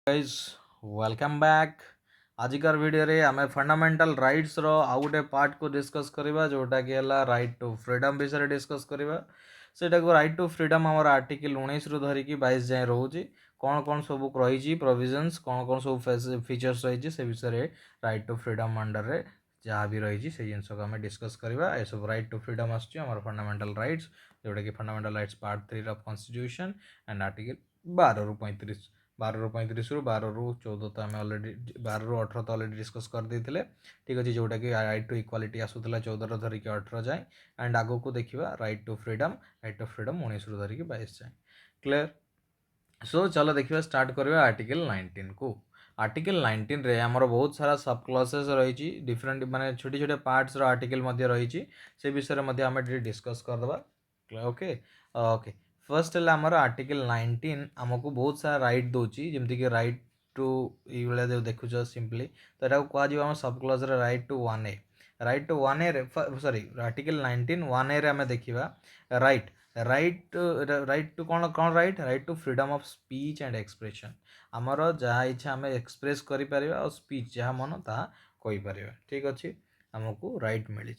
Guys welcome back. आजिकार video रे आमे फंडामेंटल राइट्स रो आउ गोटे पार्ट को डिस्कस करबा जोटा कि हला राइट टू फ्रीडम विषय डिस्कस करबा। सेटा को राइट टू फ्रीडम हमर आर्टिकल 19 रु धरि कि 22 जाय रहउची। कोन कोन सब रही प्रोविजंस कोन कोन सब फीचर्स रही से विषय रे राइट टू फ्रीडम अंडर रे जहाँ भी रही से जिनस को आम डिस्कस करवा। ये सब राइट टू फ्रीडम आसर फंडामेंटल राइट्स जोटा कि fundamental rights part 3 of constitution and article 12 रु 35 12 रु 35 रु 12 रु 14 तो आम अलरेडी 12 रु 18 तो अलरेडी डिस्कस कर देते। ठीक अच्छे जोटा कि राइट टू इक्वालिटी आसूला 14 धरिकी 18 जाए एंड आग को देखा राइट टू फ्रीडम 19 रु धरिकी 22 जाए। क्लियर। सो चलो देखिए स्टार्ट करवा आर्टिकल 19 को। आर्टिकल 19 रे आमर बहुत सारा सब क्लसेस रही डिफरेंट माने छोटे छोटे पार्ट्स रो आर्टिकल रही से विषय में आम डिस्कस करदे। ओके ओके फर्स्ट है आमर आर्टिकल 19 आमको बहुत सारा राइट दूची जमती कि राइट टू ये जो देखुच सिंपली तो यहाँ कह sub clause right to 1A। Right to 1A sorry article 19 1A रे आम देखा राइट राइट राइट टू कौन कौन right to freedom of speech and expression आमर जहाँ इच्छा आम एक्सप्रेस करें और स्पीच जहाँ मन ता कहीपर। ठीक अच्छे आमको राइट मिली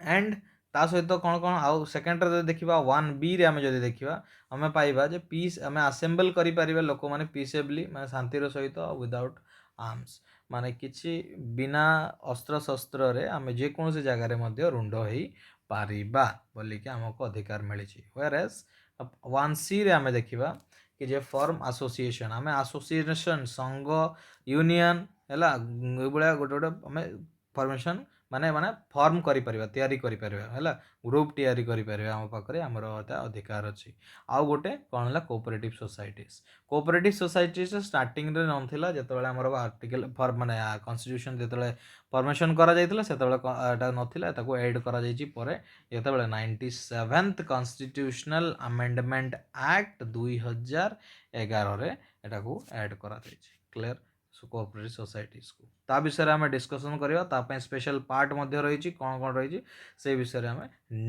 एंड ता सहित कौन कौन आउ सेकेंड रे देखा 1B रे आम जब देखा आम पाइबा जे पीस आम आसेम्बल करें लोक मैंने पीसेबली मैं शांतिर सहित विदाउट आर्म्स माने किसी बिना अस्त्र शस्त्र रे आम जेकोसी जगार रुंड हो पारिबा बोलिकी आमको अधिकार मिली। व्हेयर एज 1C रे आम देखा कि जे फॉर्म एसोसिएशन आम एसोसिएशन संघ यूनियन है ये गोटे गोटे आम फॉर्मेशन माने माने फॉर्म करि परिबा तैयारी करि परिबा हैला ग्रुप तैयारी करि परिबा हम पाखरे हमर अधिकार अछि। आउ गोटे कोन हला कोऑपरेटिव सोसाइटीज स्टार्टिंग रे नथिला जेतेबेले हमर आर्टिकल फॉर्म माने कॉन्स्टिट्यूशन जेतेबेले फॉर्मेशन करा जायतिला सेतेबेले एटा नथिला ताको ऐड करा जायछि परे जेतेबेले 97th कॉन्स्टिट्यूशनल अमेंडमेंट एक्ट 2011 रे एटा को ऐड करा जायछि। क्लियर। कोऑपरेटिव सोसाइटीज को ता विषय आम डिस्कसन करवा स्पेशल पार्ट रही कौन कौन रही से विषय आम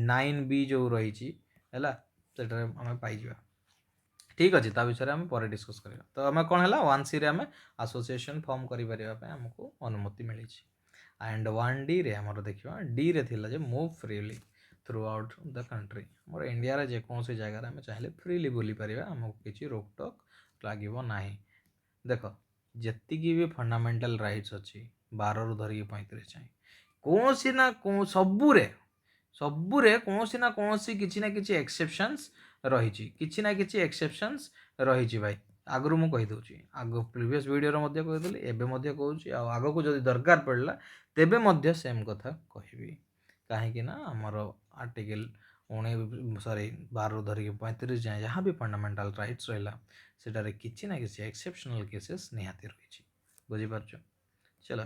9B जो रही है आम पाई। ठीक अच्छे ता विषय आम पर डिस्कस करवा। तो आम कौन है 1C रे आम एसोसिएशन फॉर्म करमको अनुमति मिली एंड 1D रे आम देखा डी रे थिला जे move freely throughout the country मोर इंडिया रे जेकोसी जगह आम चाहिए फ्रीली बुली पारिबा आमको किसी रोकटोक लगे ना। देख जी भी फंडामेंटल राइट्स अच्छी 12 रु धरिकी 35 जाए कौन सी ना सबुरे सबुरे कौन सी ना किसी एक्सेप्शंस रही किसी ना किसी एक्सेप्शंस रही भाई आगु मु कहीदे आग प्रीवियस वीडियो कही एवं कहूँ आग को जब दरकार पड़ा तेबे सेम कथा कहबी कहीं आमर आर्टिकल 12 रु धरिकी 35 जाए जहाँ भी फंडामेंटल राइट्स रहा सेटारे किसी ना किसी एक्सेप्शनल केसेस निहाती रही बुझीपार। चलो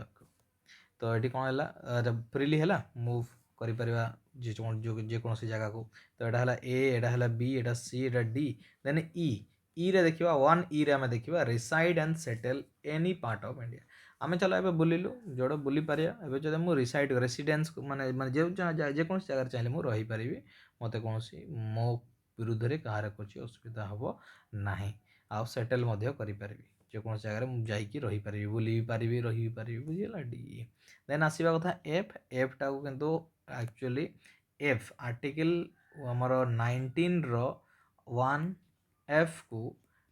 तो ये कौन है फ्रीली है मूव करा जेकोसी जगह को तो यहाँ है ए एटा है बी एटा सी एटा डी देन ई रे देखा 1E रे आम देखा reside and settle any part of India आम चलो ए बुलिलु जोड़े बुली पार एवं जब मुझे रिसाइड रेसीडेन्स माने जेकोसी जगह चाहिए मुझे रहीपरि मत कौन मो विरुद्ध में कहार कुछ असुविधा हम ना आउ सेटल करें जेकोसी जगह मुझे रहीपरि बुली पारि रही पारि बुझीगला डी। देन आसवा कथा एफ टाक किंतु एक्चुअली एफ आर्टिकल आमर 19 रो 1F को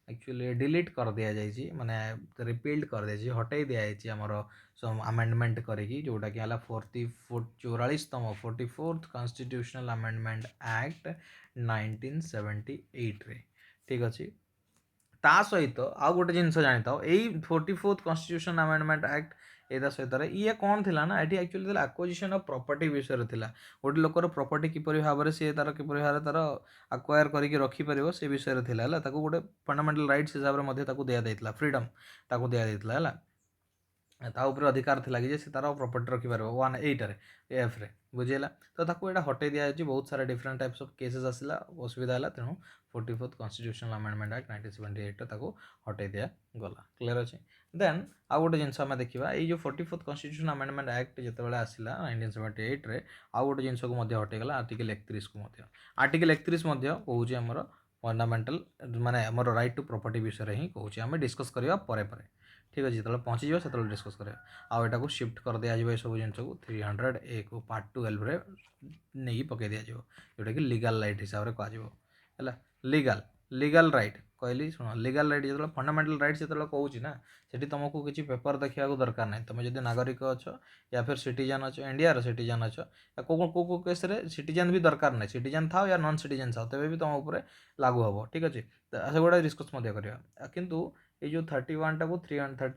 एक्चुअली डिलीट कर दिया जाइए माने रिपील्ड कर दिया हटाई दिया जाइए आमर अमेंडमेंट करी जोटा कि 44तम 44th कॉन्स्टिट्यूशनल अमेंडमेंट एक्ट 1978 रे। ठीक अच्छे ता सहित आउ गोटे जिनस जानी था यही 44th कॉन्स्टिट्यूशन अमेंडमेंट एक्ट एदा सहित ये कौन थिला ना ये एक्चुअली एक्विजिशन ऑफ प्रॉपर्टी विषय थिला गोटे लोकर प्रॉपर्टी किपरि भाव में सी तार किपरि भाव तार एक्वायर करके रखिपर से विषय थिला गोटे फंडामेंटल राइट्स हिसाब से दिया जाइतिला फ्रीडम ताकू दिया जाइतिला ता ऊपर अधिकार थिला कि से तार प्रॉपर्टी रखिपर 1 रे एफ रे बुझीगला तो ताकू एटा हटाई दिया जाइए बहुत सारा डिफरेंट टाइप्स ऑफ केसेस आसला असुविधा है तेणु 44th कॉन्स्टिट्यूशनल अमेंडमेंट एक्ट 1978 ताकू हटाई दिया गला। क्लियर अच्छे देन आउ गोटे जिनस आम देखा ये 44th कॉन्स्टिट्यूशनल अमेंडमेंट एक्ट जितेबाला आसला 1978 रे आउ गोटे जिनस को हटाईगला आर्टिकल 31 को आर्टिकल 31 कहूँ आमर फंडामेंटल माने हमर राइट टू प्रॉपर्टी विषय ही कहूँ आम डिस्कस करवा पर ठीक अच्छे जो पहुँची से डिस्कस करें आउ एटा को शिफ्ट कर दिया ये सब जिन को 300 ए को पार्ट 12 रे नहीं पकई दि जोटा कि लीगल राइट हिसाब से कह लीगल लीगल राइट कहली शुण लीगल राइट जो फंडामेंटल राइट जो कहूँ ना सेठी तुमको किसी पेपर देखा दरकार नहीं तुम जब नागरिक अच्छ या फिर सिटीजन अच्छ इंडिया सिटीजन अच्छ को केस सिटीजन भी दरकार नहीं सिटीजन था या नॉन सिटीजन था तेज भी तुम उपर लागू हम ठीक अच्छे से गुड़ा डिस्कस करवा किंतु ये जो 31 टाक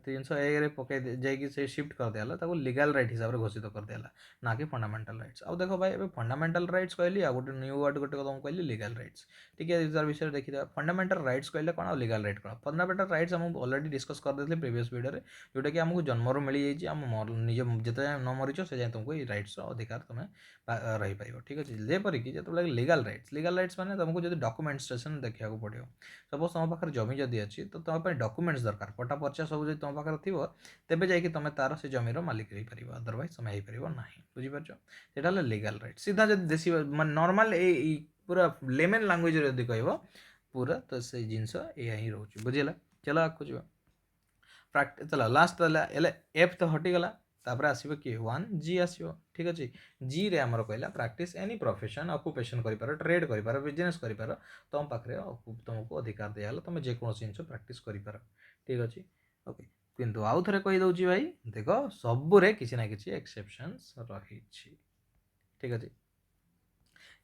301 पकई जाकि से शिफ्ट कर दिया लीगल राइट हिसाब से घोषित कर दिया ना कि फंडामेंटल राइट्स आउ देखो भाई ए फंडामेंटल राइट्स कहली आ गोटे न्यू वर्ड गोटे तुमको कहली लीगल राइट्स ठीक है तार विषय देखिए फंडामेंटल राइट्स कहले कौन लीगल राइट कौन फंडामेंटल राइट्स आमको ऑलरेडी डिस्कस कर देते प्रीवियस वीडियो में जोटा कि आमको जन्मर मिल जाए निज जिते न मरीच से जाए तुमको ये राइट्स अधिकार तुम्हें रहीपर ठीक अच्छे जेपरिक जो लीगल राइट्स मैंने तुमको जो डॉक्यूमेंटेशन देखा पड़ो सपोज तुम पाखे जमी जदि अच्छी तो तुम डॉक्यूमेंट्स दरकार पट्टा पर्चा सब जो तुम पाखे थी तेज जाकि तुम तार से जमीर मालिक हो पार अदरवाइज तुम हो ना बुझीपार सेटा लीगल राइट सीधा जब देसी नॉर्मल पूरा लेमन लैंग्वेज यदि कह पूरा तो से जिनस या ही रोचे बुझेगा चलो आगे जा चलो लास्ट एफ तो हटिगला तापर आसो किए 1G आसो ठीक अच्छे जी रे आमर कहला प्रैक्टिस एनी प्रोफेशन ऑक्युपेशन कर ट्रेड कर बिजनेस कर तुम पाखे तुमको अधिकार दिया तुम जेकोसी जिन प्रैक्टिस कर ठीक अच्छे ओके किंतु आउ थे कहीदे भाई देख सबूरे किसी ना किसी एक्सेप्शंस रही ठीक अच्छे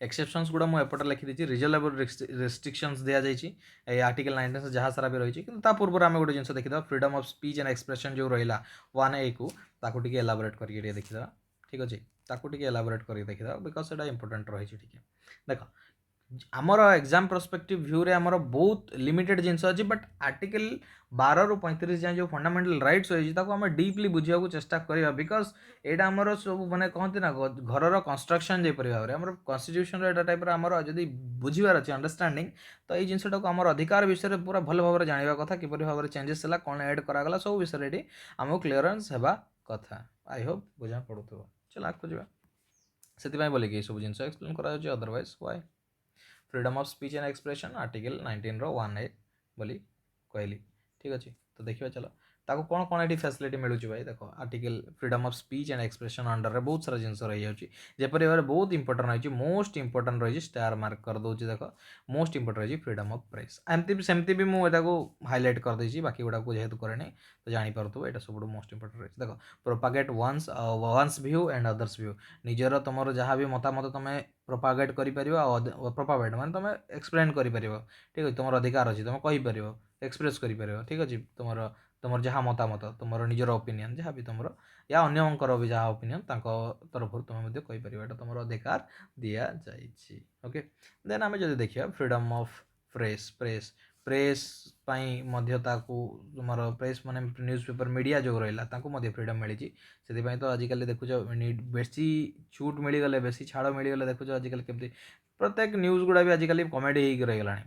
एक्सेप्शंस गुड़ा मुझे एपटे लिखी रिजनेबल रेस्ट्रिक्शंस दिया जाए आर्टिकल 19 जहाँ सारा भी रही कि पूर्व आम गोटे जिन देखीद freedom of speech and expression जो रहा 1A को एलाबोरेट करके देखीद ठीक अच्छे ताकू एलाबोरेट करके देखीद बिकज से इंपोर्टेंट रही ठीक देख आमर एग्जाम पर्सपेक्टिव व्यू रे आमर बहुत लिमिटेड जिनस अच्छी बट आर्टिकल 12 ରୁ 35 जाए जो फंडामेंटल राइट्स रही आम डीपली बुझा चेष्टा करवा बिकज यहाँ आमर सब मैंने कहते ना घर कंस्ट्रक्शन जैपर भाव में आम कन्स्टिट्यूशन टाइप आमर जब बुझार अच्छे अंडरस्टांडिंग तो ये जिनटा आम अधिकार विषय पूरा भल भाव में जानवा कथा किपर भाव में चेंजेस है कौन एड करागला सब विषय ये आमको क्लीयरेन्स होगा कथा आई होप बुझा पड़ू चल आगे जा से बोलिए सब जिन एक्सप्लेन करा otherwise why freedom of speech and expression article 19 रो 1A बोली कहली ठीक अच्छे तो देखिए चलो ताको कौन कौन ये फैसिलिटी मिलूँ भाई देख article freedom of speech and expression under रे बहुत सारा जिन रही जाऊँगी जेपरी भाव में बहुत इंपोर्टेंट रही मोस्ट इंपोर्टेंट रही स्टार मार्क कर दूसरी देख मोस्ट इंपोर्टेंट रही फ्रीडम ऑफ प्रेस एमती सेमती भी मुझे हाईलाइट कर देती बाकी गुड़ा को जेहतु करे तो जापर यहाँ सब मोस्ट इंपोर्टेंट रही देख propagate one's view and others view निजर तुम जहाँ भी मतामत तुम प्रोपागेट कर प्रोपागेट माने तुम एक्सप्लेन कर ठीक है तुम अधिकार अच्छी तुम कहीपर एक्सप्रेस कर ठीक अच्छे तुम जहाँ मतामत तुम निजर ओपिनियन जहाँ भी तुम या अन्यर भी जहाँ ओपिनियन तरफ तुम कहीपर तुम अधिकार दि जाए ओके देन आम जो देखिए freedom of press press press तुम प्रेस माने न्यूज़ पेपर मीडिया जो रहा फ्रीडम मिली से तो आजिकल देखुच बेसी छूट मिलगले बेसी छाड़ मिलगले देखुच आजिकल केमती प्रत्येक न्यूज़ गुड़ा भी आजिकल कॉमेडी हो रहीगला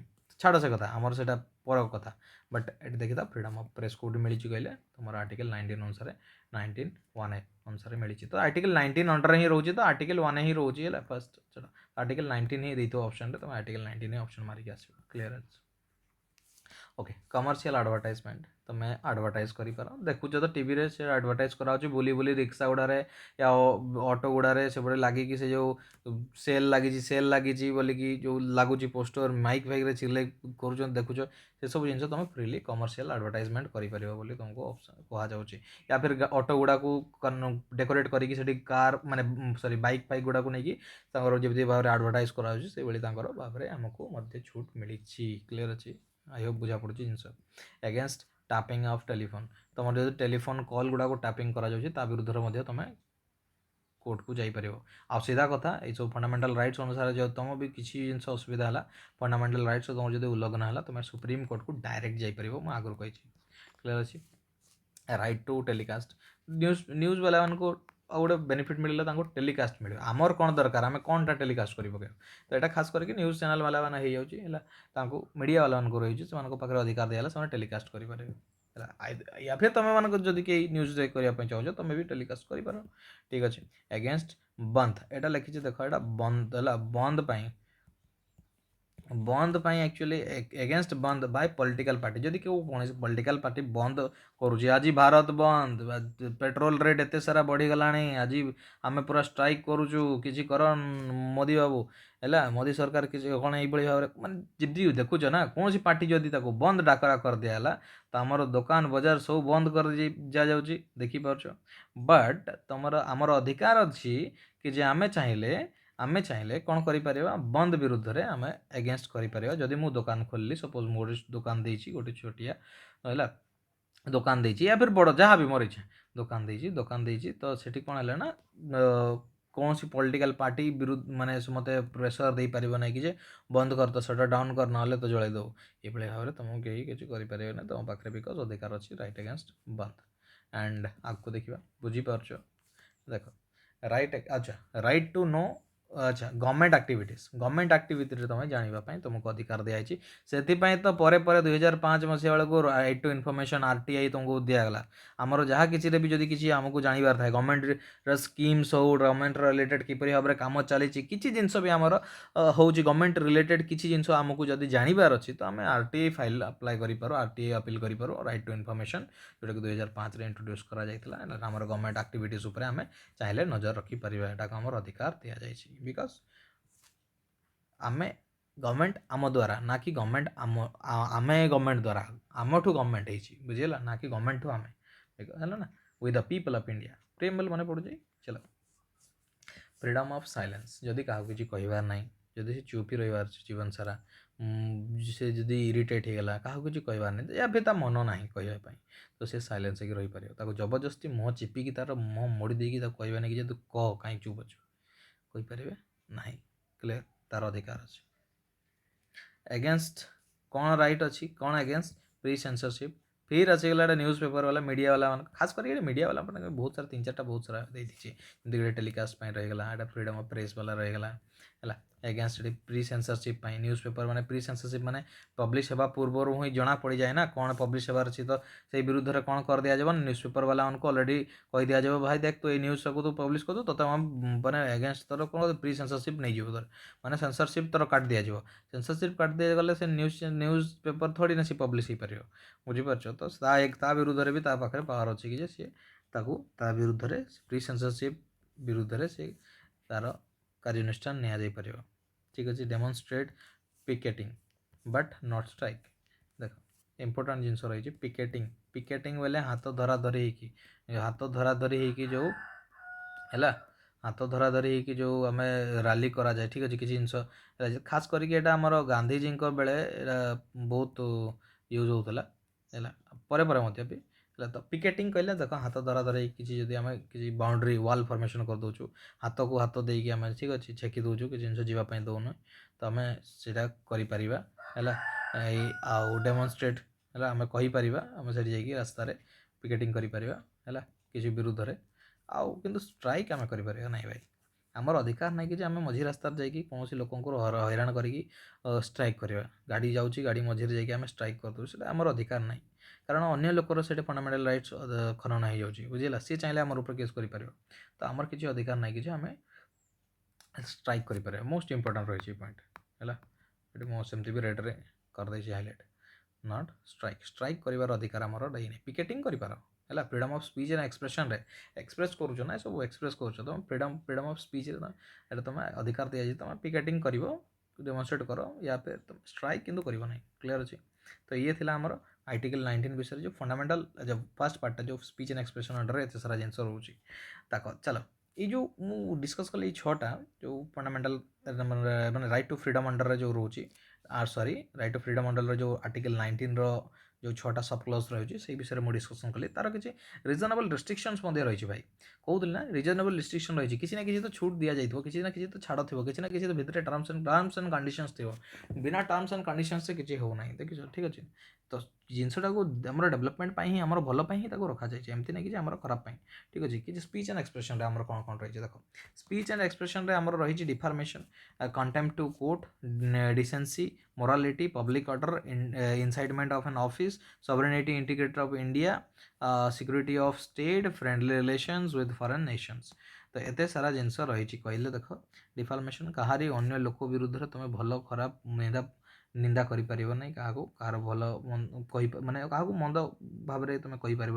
छाड़ से कथा आमर से पर कथा बट ये देखी फ्रीडम ऑफ प्रेस कौटी मिली कहले तुम आर्टिकल 19 अनुसार 19 1A अनुसार मिली तो आर्टिकल 19 अंडर ही रोचे तो आर्टिकल 1A ही रोचे फर्स्ट चलो आर्टिकल 19 ही दी ऑप्शन तुम आर्टिकल 19 ऑप्शन मारिक आस क्लीयर ओके कमर्शियल एडवर्टाइजमेंट तो मैं एडवर्टाइज कर देखुच तो टीवी रे से एडवर्टाइज करा बुली बुली रिक्शा गुड़ारे या ऑटो गुड़ारे से बड़े लगे से जो सेल लगी बोलिकी जो लगुच पोस्टर माइक फाइक चिल्ले कर देखुच से सब जिन तुम फ्रीली कमर्शियल एडवर्टाइजमेंट कर तुमको कहुँ या फिर ऑटो गुड़ा को डेकोरेट करी कार माने सॉरी बाइक फाइक गुड़ा को लेकिन जमी भाव में एडवर्टाइज कर भाव में आमको छूट मिली क्लीयर अच्छी आई होप बुझा पड़ी जिन एगेन्स्ट टैपिंग ऑफ टेलीफोन तुम जो टेलीफोन कॉल गुड़ा को टैपिंग करा विरुद्ध में तुम कोर्ट को जापर आ सीधा कथा ये फंडामेंटल राइट्स अनुसार जो तुम भी किसी जिन असुविधा है फंडामेंटल राइट्स तुम जो उल्लंघन है तुम सुप्रीम कोर्ट को डायरेक्ट जापर मुझे आगुरी कही क्लीयर अच्छी राइट टू टेलीकास्ट न्यूज़ वाला को गोटे बेनिफिट मिलला टेलीकास्ट मिले आमर कौन दरकार आम कौन टेलीकास्ट कर पकेब तो यहाँ खास करके न्यूज़ चैनल वाला मैंने हो जाऊँगी मीडिया वाला रही से अधिकार दिया से टेलीकास्ट करेंगे या फिर तुम मानक जदि कहीं न्यूज़ करने चाहो तुम भी टेलीकास्ट कर ठीक अच्छे एगेन्स्ट बंद यहाँ लिखी देख यहाँ बंद है बंद बंद ପାଇଁ ଆକ୍ଚୁଆଲି ଏଗେନଷ୍ଟ ବନ୍ଦ ବାଇ ପଲିଟିକାଲ ପାର୍ଟି ଯଦି କେଉଁ କୌଣସି ପଲିଟିକାଲ ପାର୍ଟି ବନ୍ଦ କରୁଛି ଆଜି ଭାରତ ବନ୍ଦ ପେଟ୍ରୋଲ ରେଟ୍ ଏତେ ସାରା ବଢ଼ିଗଲାଣି ଆଜି ଆମେ ପୁରା ଷ୍ଟ୍ରାଇକ୍ କରୁଛୁ କିଛି କର ମୋଦି ବାବୁ ହେଲା ମୋଦି ସରକାର କିଛି କ'ଣ ଏଇଭଳି ଭାବରେ ମାନେ ଯଦି ଦେଖୁଛ ନା କୌଣସି ପାର୍ଟି ଯଦି ତାକୁ ବନ୍ଦ ଡାକରା କରିଦିଆହେଲା ତ ଆମର ଦୋକାନ ବଜାର ସବୁ ବନ୍ଦ କରି ଦିଆଯାଉଛି ଦେଖିପାରୁଛ ବଟ୍ ତମର ଆମର ଅଧିକାର ଅଛି କି ଯେ ଆମେ ଚାହିଁଲେ କ'ଣ କରିପାରିବା ବନ୍ଦ ବିରୁଦ୍ଧରେ ଆମେ ଏଗେନଷ୍ଟ କରିପାରିବା ଯଦି ମୁଁ ଦୋକାନ ଖୋଲିଲି ସପୋଜ୍ ମୁଁ ଗୋଟେ ଦୋକାନ ଦେଇଛି ଗୋଟେ ଛୋଟିଆ ହେଲା ଦୋକାନ ଦେଇଛି ୟା ଫିର୍ ବଡ଼ ଯାହା ବି ମୋର ଇଚ୍ଛା ଦୋକାନ ଦେଇଛି ତ ସେଠି କ'ଣ ହେଲା ନା କୌଣସି ପଲିଟିକାଲ ପାର୍ଟି ବିରୁଦ୍ଧ ମାନେ ସେ ମୋତେ ପ୍ରେସର ଦେଇପାରିବ ନାହିଁ କି ଯେ ବନ୍ଦ କର ତ ସେଟା ଡାଉନ୍ କର ନହେଲେ ତ ଜଳେଇ ଦେବୁ ଏଭଳି ଭାବରେ ତୁମକୁ କେହି କିଛି କରିପାରିବେ ନାହିଁ ତୁମ ପାଖରେ ବିକଜ ଅଧିକାର ଅଛି ରାଇଟ୍ ଏଗେନଷ୍ଟ ବନ୍ଦ ଆଣ୍ଡ ଆଗକୁ ଦେଖିବା ବୁଝିପାରୁଛ ଦେଖ ରାଇଟ୍ ଆଚ୍ଛା ରାଇଟ୍ ଟୁ नो अच्छा गवर्नमेंट आक्टिविटी तुम जानापी तुमको अधिकार दिखाई से तो पर 2005 मसीहा बेलू राइट टू इनफॉरमेशन आरटीआई तुमको दिगला आमर जहाँ किसी भी जदि किसी आमको जानवर थाए गवर्नमेंट स्कीम्स हो गवर्नमेंट रिलेटेड किपर भाव में कम चली किसी जिनस भी आमर हूँ गवर्नमेंट रिलेटेड किसी जिनस आमको जब जानवर अच्छी तो आम आरटीआई फाइल अप्लाई करूँ आरटीआई अपील करूँ राइट टू इनफॉरमेशन जोटा कि 2005 इंट्रोड्यूस कराम गवर्नमेंट आक्टिविटीज आम चाहिए नजर रखिपर यहाँ आम अधिकार दि जाए बिकज आमे गवर्नमेंट आम द्वारा ना कि गवर्नमेंट आमे गवर्नमेंट द्वारा आमठू गवर्नमेंट है बुझीगला ना कि गवर्नमेंट ठू आमे है ना with the people of India preamble मन पड़ जाए चलो फ्रीडम ऑफ साइलेंस जदि क्या किसी कहबार ना जदि से चुप ही रही जीवन सारा से जदि इरिटेट होगा क्या किसी कहबार नहीं या फिर ता मन ना कहवाई तो से साइलेंस हो रही पार जबरदस्ती मुह चिपिकी तार मुह मोड़ी देकी कहबानी कि तू कह कहीं चुप अच्छु कहींपारे ना क्लियर तार अधिकार अच्छे एगेंस्ट कौन राइट अच्छी कौन एगेंस्ट प्री सेंसरशिप फिर आसीगला न्यूज़ पेपर वाला मीडिया वाला मान खास करके मीडिया वाला बहुत सारा 3-4टा बहुत सारा देती जमी telecast रहीगला Etah freedom of press वाला रहीगला है against pre censorship news paper माने प्री सेंसरशिप माने पब्लिश होगा पूर्वर ही जना पड़ जाए ना कौन पब्लिश होबार अच्छी तो से विरुद्ध में कौन कर दिया न्यूज़ पेपर वाला उनको ऑलरेडी कह दिया जाए भाई देख तो ये न्यूज़ सबको तू पब्लिश कर दो तो मैंने एगेंस्ट तर कौन प्री सेंसरशिप नहीं जीव तर मैंने सेंसरशिप तर काट दिया सेंसरशिप काट दिया गले से न्यूज़ पेपर थोड़ी ना सी पब्लिश हो पार बुझीपार तो ता विरुद्ध में भी पाखे पावर अच्छी कि सी ता विरुद्ध में प्री सेंसरशिप विरुद्ध में सी तार कार्यानुष्ठान नि ठीक अच्छे demonstrate picketing but not strike देख इम्पोर्टाट जिनस रही पिकेटिंग बोले हाथ धरा धरी होगी जो है हाथ धरा धरी होगी जो आम रैली करा जाए ठीक अच्छे किसी जिन खास करके आमर गांधीजी बेले बहुत यूज होता है पर भी तो पिकेटिंग कहले देख हाथ धरा धरी किसी जब आम किसी बाउंड्री वाल फॉर्मेशन कर दौचु हाथ को हाथ देकी आम ठीक अच्छे छेकी दौचु कि जिन जावाई दौन तो आम से है आउ डेमोन्स्ट्रेट है आम कहीपर आम से जाकि रास्तार पिकेटिंग करें किसी विरुद्ध में आउ कि स्ट्राइक आम कर भाई आमर अधिकार ना कि आम मझी रास्तार जाकि कौन लोक हैरान करके स्ट्राइक करवा गाड़ी जाऊँगी गाड़ी मझे जाकि आम स्ट्राइक करदे से आमर अधिकार ना कारण अन्य लोकर से फंडामेंटल राइट्स खनन हो जाए बुझीला सी चाहिए आम ऊपर केस कर तो आमर किसी अधिकार ना कि आम स्ट्राइक करें मोस्ट इंपोर्टाट रही पॉइंट है मुझे भी रेड रे करदे हाईलाइट नॉट स्ट्राइक कर अधिकार आमर नहीं पिकेटिंग कर है freedom of speech and expression रे एक्सप्रेस करूँ ना सब एक्सप्रेस कर तुम फ्रीडम ऑफ स्पीच तुम अधिकार दि जाए तुम पिकेटिंग कर डेमोन्स्ट्रेट कर या फिर तुम स्ट्राइक किंतु करना क्लियर अच्छे तो ये थी आमर आर्टिकल 19 विषय जो फंडामेंटल जो फर्स्ट पार्टा जो स्पीच एंड एक्सप्रेशन अंडर एत सारा जिन रोचे चलो ये जो मु डिस्कस कली 6टा जो फंडामेंटल मैंने राइट टू फ्रीडम अंडर जो रोचे sorry right to freedom under जो आर्टिकल 19 जो 6टा सब क्लॉज रही से विषय में डिस्कसन कली तार किसी रिजनेबल रिस्ट्रिक्शंस रही भाई कहूँ ना रिजनेबल रिस्ट्रिक्शन रही किसी ना किसी तो छूट दि जाए किसी ना किसी तो छाड़ थी किसी ना किसी तो भितर टर्म्स एंड कंडीशंस थी बिना टर्म्स एंड कंडीशंस से किसी हो ना देखिए ठीक अच्छे तो जिनसटा को आम डेवलपमेंट ही आम भल ही रखा जाए एमती ना कि आम खराब ठीक अच्छे कि स्पीच एंड एक्सप्रेशन आम कौन कौन रही देख स्पीच एंड एक्सप्रेशन आम रही defamation contempt to court decency morality public order incitement of an offence sovereignty integrity of India, security of state, friendly relations with foreign nations तो एते सारा जिनस रही कहले देख डिफॉर्मेशन कहारी अन्य लोक विरुद्ध तुम भल खराब निंदा करें क्या कहार भल माने क्या मंद भाव में तुम कहीपर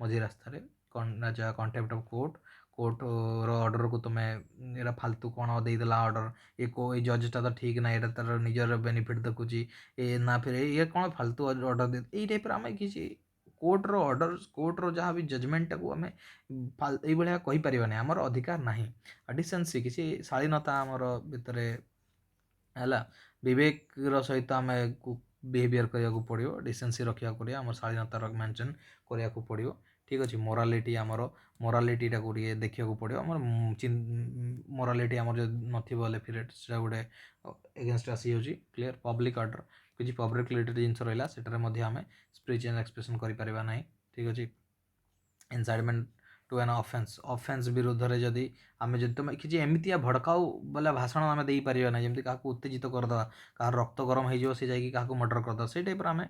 मझी रास्तार contempt of court court order को तुम ये फालतू कौन देदेला ऑर्डर ये जजटा तो ठीक ना ये तार निजर बेनिफिट देखुची ए ना फिर ये कौन फालतू ऑर्डर दे यही टाइप आम किसी कोर्टर ऑर्डर कोर्टर जहाँ भी जजमेंट को आम ये कहीपर ना आमर अधिकार ना डिसेंसी किसी शालीनता आमर भितर है विवेक सहित आम बिहेवियर करने पड़ो डिसेंसी रखा पड़ो आम शालीनता मेंटेन करने पड़ो ठीक अच्छे मोरालिटी आमर मोरालिटी टाक देखा पड़ो आम मोरालिटी आमर जो नथिबले फिर से गोटे एगेन्स्ट आसी जाऊँगी क्लीयर पब्लिक ऑर्डर किसी पब्लिक रिलेटेड जिन रहा से आम स्पीच एंड एक्सप्रेशन करें ठीक अच्छे इनसाइडमेंट टू एन ऑफेंस ऑफेंस विरुद्ध में जदि आम जब तुम किसी एमतिया भड़काऊ बोले भाषण आम दे पार ना जमी क्या उत्तेजित करदे क्या रक्त गरम हो सी जा मर्डर करदे से टाइप आम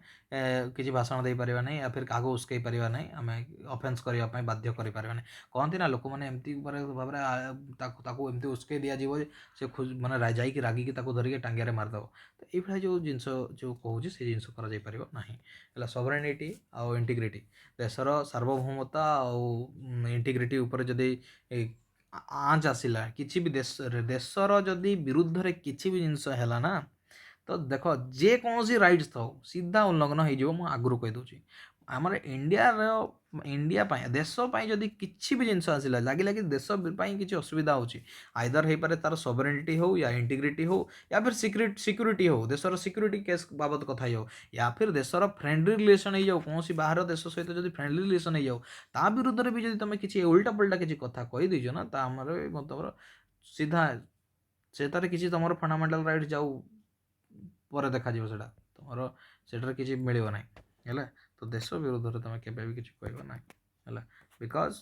किसी भाषण दे पार ना या फिर क्या उस्कई पार ना आम ऑफेंस करने बाध्य कर कहती ना लोक मैंने एमती भाव में एमती उस्कई दिज्व से मानने जा रागिकी धरिकी टांगिया मारिदेव तो ये जो जिनस जो कहूँ से जिन ना सॉवरेनिटी आउ इंटीग्रिटी देशर सार्वभौमता आउ इंटीग्रिटी उपर जदि आँच आसला किसी भी देशर जदि विरुद्ध रे किसी भी जिनस है ना तो देख जेकोसी राइट्स था सीधा उल्लंघन हो आगुरी कहीदे आमर इंडिया देश जदि किसी भी जिनस आसला लगे कि देश किसी असुविधा हो आइदर हो पारे तार सॉवरेनिटी हो या इंटीग्रिटी हो या फिर सिक्यूरीटी हो देशर सिक्यूरीटी केस बाबद कथा हो या फिर देशर फ्रेंडली रिलेशन हो कौन बाहर देश सहित जब फ्रेंडली रिलेशन हो ता विरुद्ध में भी जब तुम किसी उल्टा पुल्टा किसी कथा कहीदेच ना तो आम मतलब सीधा से किसी तुम फंडामेंटाल राइट जाऊ पर देखा तुम से किसी मिल ना है तो देश विरुद्ध में तुम केवे भी किसी कह ना है बिकज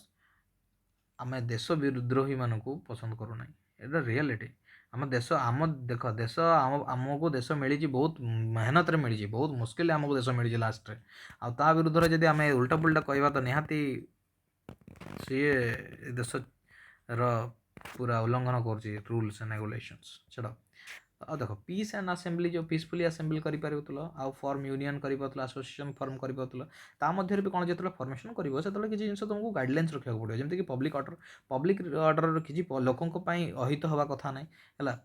आम देश विद्रोही मान को पसंद करूना एटा रियलिटी आम देश आम देख देश आमको देश मिली बहुत मेहनत रे मिली बहुत मुस्किल आमको देश मिली लास्ट रे आ विरुद्ध में जब आम उल्टा पुल्टा कहवा तो निहाती सी देश पूरा उल्लंघन कर रूल्स एंड रेगुलेशंस छाड़ आ देख पीस एंड असेंबली जो पीसफुली असेंबली कर आउ फॉर्म यूनियन कर एसोसिएशन फॉर्म कर भी कौन जो फॉर्मेशन कर किसी जिन तुमको गाइडलाइंस रखा पड़ो जमीक कि पब्लिक ऑर्डर किसी लोकों अहित हवा कथा ना है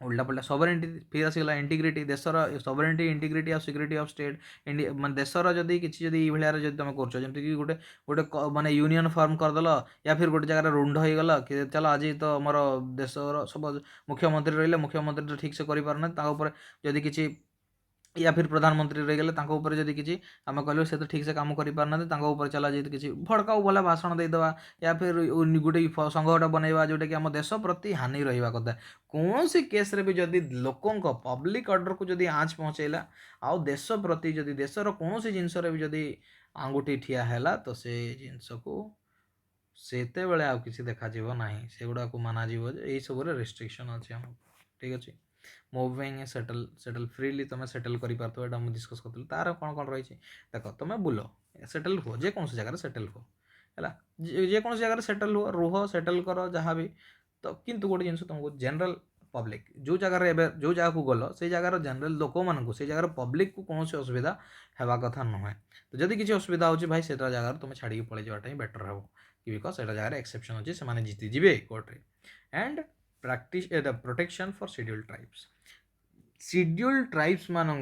उल्टा पुल्टा सॉवरेनिटी फिर आसगला इंटीग्रिटी देशर सॉवरेनिटी इंटीग्रिटी और सिक्यूरिटी ऑफ स्टेट इंडिया मान देशर जदि किसी जदि भाया तुम कर गोटे गोटे माने यूनियन फॉर्म करदेल या फिर गोटे जगह रुंड हो गला कि चल आज तो आमर देशर सब मुख्यमंत्री रही मुख्यमंत्री तो ठीक से कर जदि किसी या फिर प्रधानमंत्री रही गले जदि किसी आम कहलु से तो ठीक से काम कर चला जी किसी भड़काऊ भला भाषण देदेवा या फिर गोटे संघटा बनवा जोटा कि आम देश प्रति हानि रहा कथा कौन सी केस रे भी जदि लोकों पब्लिक ऑर्डर को जदि आँच पहुँचेला आउ देश प्रति जदि देशर कौन सी जिनस भी जदि आंगुठी ठिया है तो से जिनस को सेते बेले आउ किसी देखा ना से गुड़ा को माना यही सब रेस्ट्रिक्शन अच्छे आम ठीक अच्छे मुविंग सेटल फ्रीली तुम सेटल कर डिस्कस कर तार कौन कौन रही देख तुम बुल सेटल हो जेको जगह सेटल हो है जेको जगह सेटल हो रुह सेटल कर जहाँ भी तो किंतु गोटे जिन तुमको जनरल पब्लिक जो जगह जो जगह को गल से जगार जनरल लोक मानू से जगार पब्लिक को कौन असुविधा हेबा कथा नुहे तो जदि किसी असुविधा हो भाई से जगार तुम छाड़ी पलि जावाटा ही बेटर हे कि बिकज से जगह एक्सेप्शन अच्छे से जीतिजे कोर्टे and practice protection for scheduled tribes scheduled tribes मानू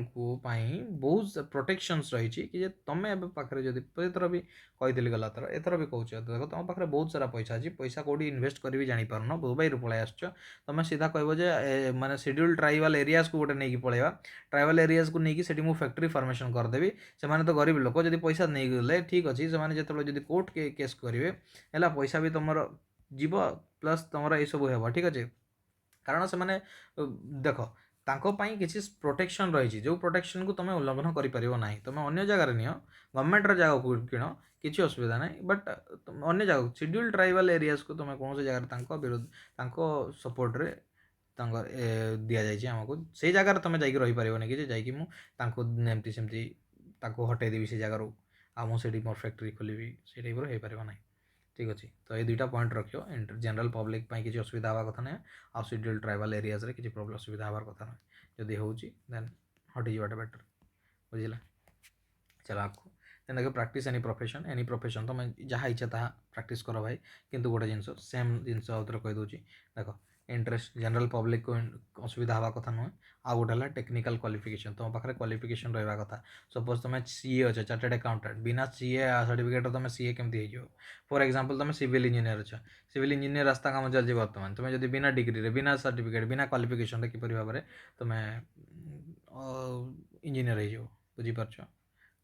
बहुत प्रोटेक्शंस रही कि तुम ए पाखे जब एथर भी कही गला थर एथर भी कहूँ देख तुम पाखे बहुत सारा पैसा अच्छी पैसा कौटी इन्वेस्ट कर भी जापार दुबई पलि आस तुम सीधा कह माने शेड्यूल्ड ट्राइबल एरियाज को गोटे नहीं पलैया ट्राइबल एरियाज को लेकिन मुझे फैक्ट्री फॉर्मेशन करदेवी से तो गरीब लोक जब पैसा नहीं गले ठीक अच्छे से जो कोर्ट केस करेंगे है पैसा भी तुम जीव प्लस तुम ये सब हे ठीक अच्छे कारण से मैंने देख तांकोपाई किसी प्रोटेक्शन रही जो प्रोटेक्शन को तुम उल्लंघन कर तुम अन्य जगार नि गवर्नमेंट जगह को किण किसी असुविधा ना बट अन्य जगह शेड्यूल्ड ट्राइबल एरियाज को तुम कौन जगह विरुद्ध सपोर्ट रे दि जाए आमको से जगार तुम जा रहीपर कि जामती सेमती हटईदेवी से जगार आ मुझे मोर फैक्ट्री खोलि से टाइप हो पार ना ठीक अच्छे। तो ये दुईटा पॉइंट रखियो जनरल पब्लिक किसी असुविधा हवा कथा ना आ शेड्यूल ट्राइबल एरियाज रे किसी प्रॉब्लम असुविधा हबार कथा ना जदि होउची देन हटि जावाटा बेटर बुझिला। चलो आपको देन देखो प्रैक्टिस एनी प्रोफेशन तुम जहाँ इच्छा ताहा प्रैक्टिस कर भाई किंतु गोटे जिनस सेम जिनस आउथरे कही दूची देख इंटरेस्ट जनरल पब्लिक को असुविधा हवा कथा नुहे आ गोटे है टेक्निकल क्वालिफिकेशन तुम पाखे क्वालिफिकेशन रहा कथा सपोज तुम सीए अच्छे चार्टेड अकाउंटेंट बिना सीए सर्टिफिकेट तुम सीए केमती हो फॉर एग्जांपल तुम सिविल इंजीनियर अच्छे सिविल इंजीनियर रास्ता काम चलती बर्तमान तुम जब बिना डिग्री बिना सर्टिफिकेट बिना क्वालिफिकेशन किपर भाव में तुम इंजीनियर हो बुझीपार।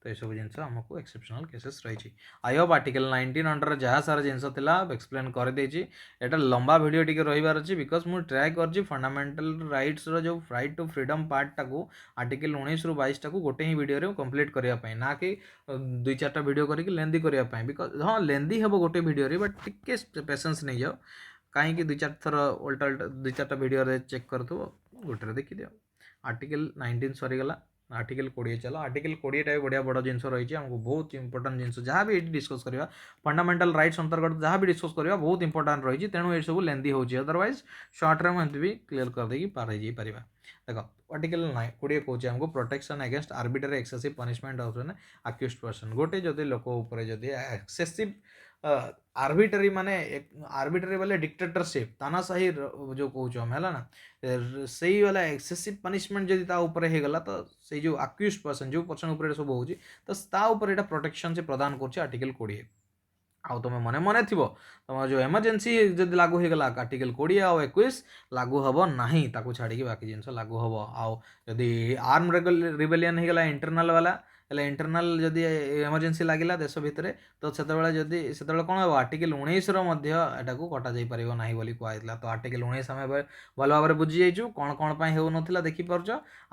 तो यह सब जिनस आमको एक्सेप्शनल केसेस रही। आई होप आर्टिकल 19 अंडर जहाँ सारा जिनस एक्सप्लेन कर देछि। एटा लंबा वीडियो टिके रहिबार अछि बिकॉज मु ट्राई करछि फंडामेंटल राइट्स रो जो राइट टू फ्रीडम पार्ट टाकू आर्टिकल 19 रु 22 टाकू गोटे ही वीडियो रे कंप्लीट करिया पई ना कि दुई चारटा वीडियो करके लेंदी करिया पई बिकॉज हाँ लेंदी हेबो गोटे वीडियो रे बट टिके पेशेंस नहीं जाओ कहीं दुई चार थर उल्टा उल्टा दुई चारटा वीडियो रे चेक करथु गोटे देखी दियो। आर्टिकल 19 सरीगला आर्टिकल 20 चलो आर्टिकल 20 टा बढ़िया बड़ जिन रही है आमको बहुत इंपोर्टेंट जिन जहाँ भी डिस्कस करवा फंडामेंटल राइट्स अंतर्गत जहाँ भी डिस्कस करवा बहुत इंपोर्टेंट रही तेणु ये सब लेंदी हो अदरवाइज शॉर्ट रे भी क्लियर कर देगी पार हो पार देख आर्टिकल 20 कौन आमको protection against arbitrary excessive punishment of accused person गोटे जदि लोक एक्सेसिव आर्बिट्रेरी माने आर्बिट्रेरी बोले डिक्टेटरशिप तानाशाही जो कौन है ना से वाला एक्सेसिव पनिशमेंट जब ताऊपर होगला तो से जो अक्यूज्ड पर्सन जो पर्सन उपर सब हो तो ताऊपर यहाँ प्रोटेक्शन से प्रदान कर आर्टिकल 20 आउ तुम मन मन थी तुम जो एमरजेंसी जब लागू होगला आर्टिकल 20 आउ 21 लागू हम ना ताको छाड़ी बाकी जिन लागू हम आउ जदि आर्म रिबेलियन होगला इंटरनल वाला इंटरनल जदि एमरजेंसी लगिला देश भितर तो से कौन हम आर्टिकल 19 को कटा जाई परिबो नाही बोली कहला तो आर्टिकल 19 आम भल भाव में बुझी जाइछु कौन कौन हो नाला देखिपार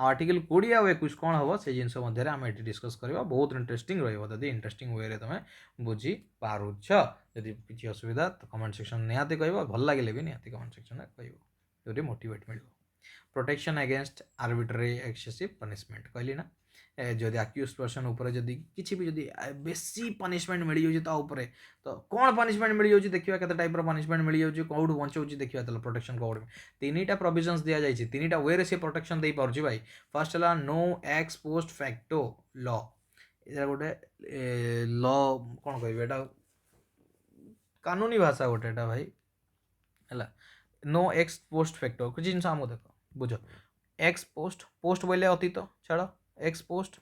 आर्टिकल 20 आउ 21 कौन हम से जिन आम ये डिस्कस करवा बहुत इंटरेस्टिंग रही इंटरेस्टिंग वे तुम बुझी पारुछ जदि किसी असुविधा तो कमेंट सेक्शन निहाती कह भल लगे भी निहाती कमेंट सेक्शन में कह जो मोटिवेट मिल protection against arbitrary excessive punishment कहली ना जदि अक्यूज पर्सन उपर जदि किसी भी जदि बेसी पनिशमेंट मिल जाए तो कौन पनिशमेंट मिल जाए देखिए केते टाइप पनिशमेंट मिल जाए कौटू बचाऊँ देखिए प्रोटेक्शन कोड में 3टा प्रोविजन्स दि जाए 3टा वे रे से प्रोटेक्शन दे पार्छ भाई फर्स्ट है no ex post facto law ये गोटे लॉ कौन कह कानूनी भाषा गोटे भाई है नो एक्स पोस्ट फैक्टो कुछ जिन आम देख बुझ एक्स पोस्ट पोस्ट बोले अतीत छाड़ एक्स पोस्ट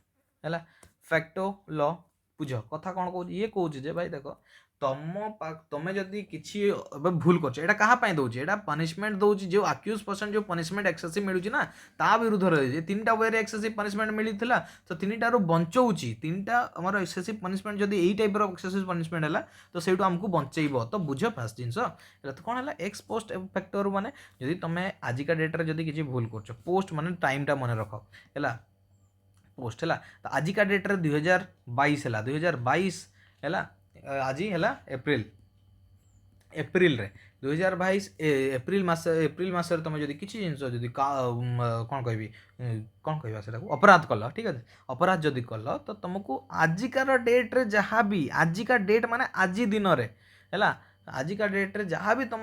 है फैक्टो लॉ बुझ कथा कौन कह ये कहे भाई देख तुम जदि किसी भूल कर क्या दौर यहाँ पनिशमेंट दौर जो अक्यूज पर्सन जो पनिशमेंट एक्सेसिव मिलूँ ना ता विरुद्ध रही 3टा वे एक्सेसिव पनिशमेंट मिलता तो 3टारू बचाऊँ 3टा आम एक्सेसिव पनिशमेंट जब यही टाइप एक्सेसिव पनिशमेंट है तो सहीठू आमको बचेब तो बुझ फास्ट जिनस तो कौन है एक्स पोस्ट फैक्टर माने जदि तुम आजिका डेट्रे जदि किसी भूल कर पोस्ट माने टाइमटा मन रख है पोस्ट है तो आजिका डेट्रे 2022 है 2022 है आज है एप्रिल एप्रिल रे 2022 एप्रिल मास तुम जब किसी जिन जदि कौन कह से अपराध कल ठीक है अपराध जदि कल तो तुमको आजिकार डेट्रे जहाँ भी आजिका डेट माने आज दिन में है आजिका डेट्रे जहाँ भी तुम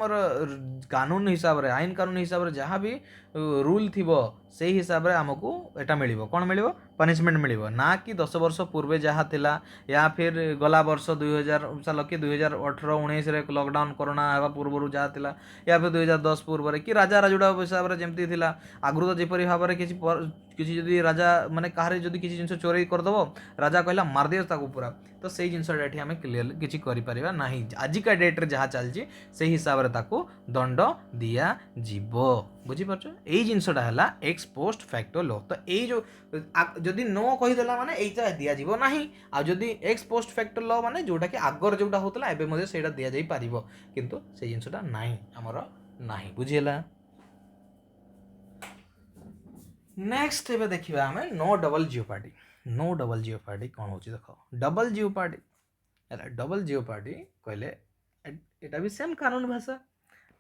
कानून हिसाब से आईन कानून हिसाब से जहाँ भी रूल थी से हिसाब से आमको एटा मिल कौन मिल पनिशमेंट मिल ना कि 10 वर्ष पूर्वे जहाँ थिला या फिर गला वर्ष 2000 साल कि 2018-19 लॉकडाउन कोरोना होगा पूर्व जहाँ थिला या फिर 2010 पूर्व कि राजा राजुड़ा हिसाब से जमती थिला आगु तो जपरी भाव में किसी जदि राजा माने कहारे जदि किसी जिन चोरी करदेव राजा कहला मारदियो ताकू पूरा तो से जिनसा ये आम क्लीयर किसी करें ना आजिका डेट्रे जहाँ चलती से हिसाब से ताकू दंड दिज्व बुझीपार यही जिनसटा है एक्स पोस्ट फैक्टो लॉ तो यही जो जदि नो कहीदेला माने यहीटा दिज्व ना आदि एक्स पोस्ट फैक्टो लॉ माने जोटा कि आगर जोटा होता है से दि जा पार किंतु से जिनसटा ना आमर ना बुझीगला। नेक्स्ट एबे देखिबा हमें नो डबल जियोपार्डी कौन हो देख डबल जियोपार्डी है डबल जियोपार्डी कहले एटा भी सेम कानून भाषा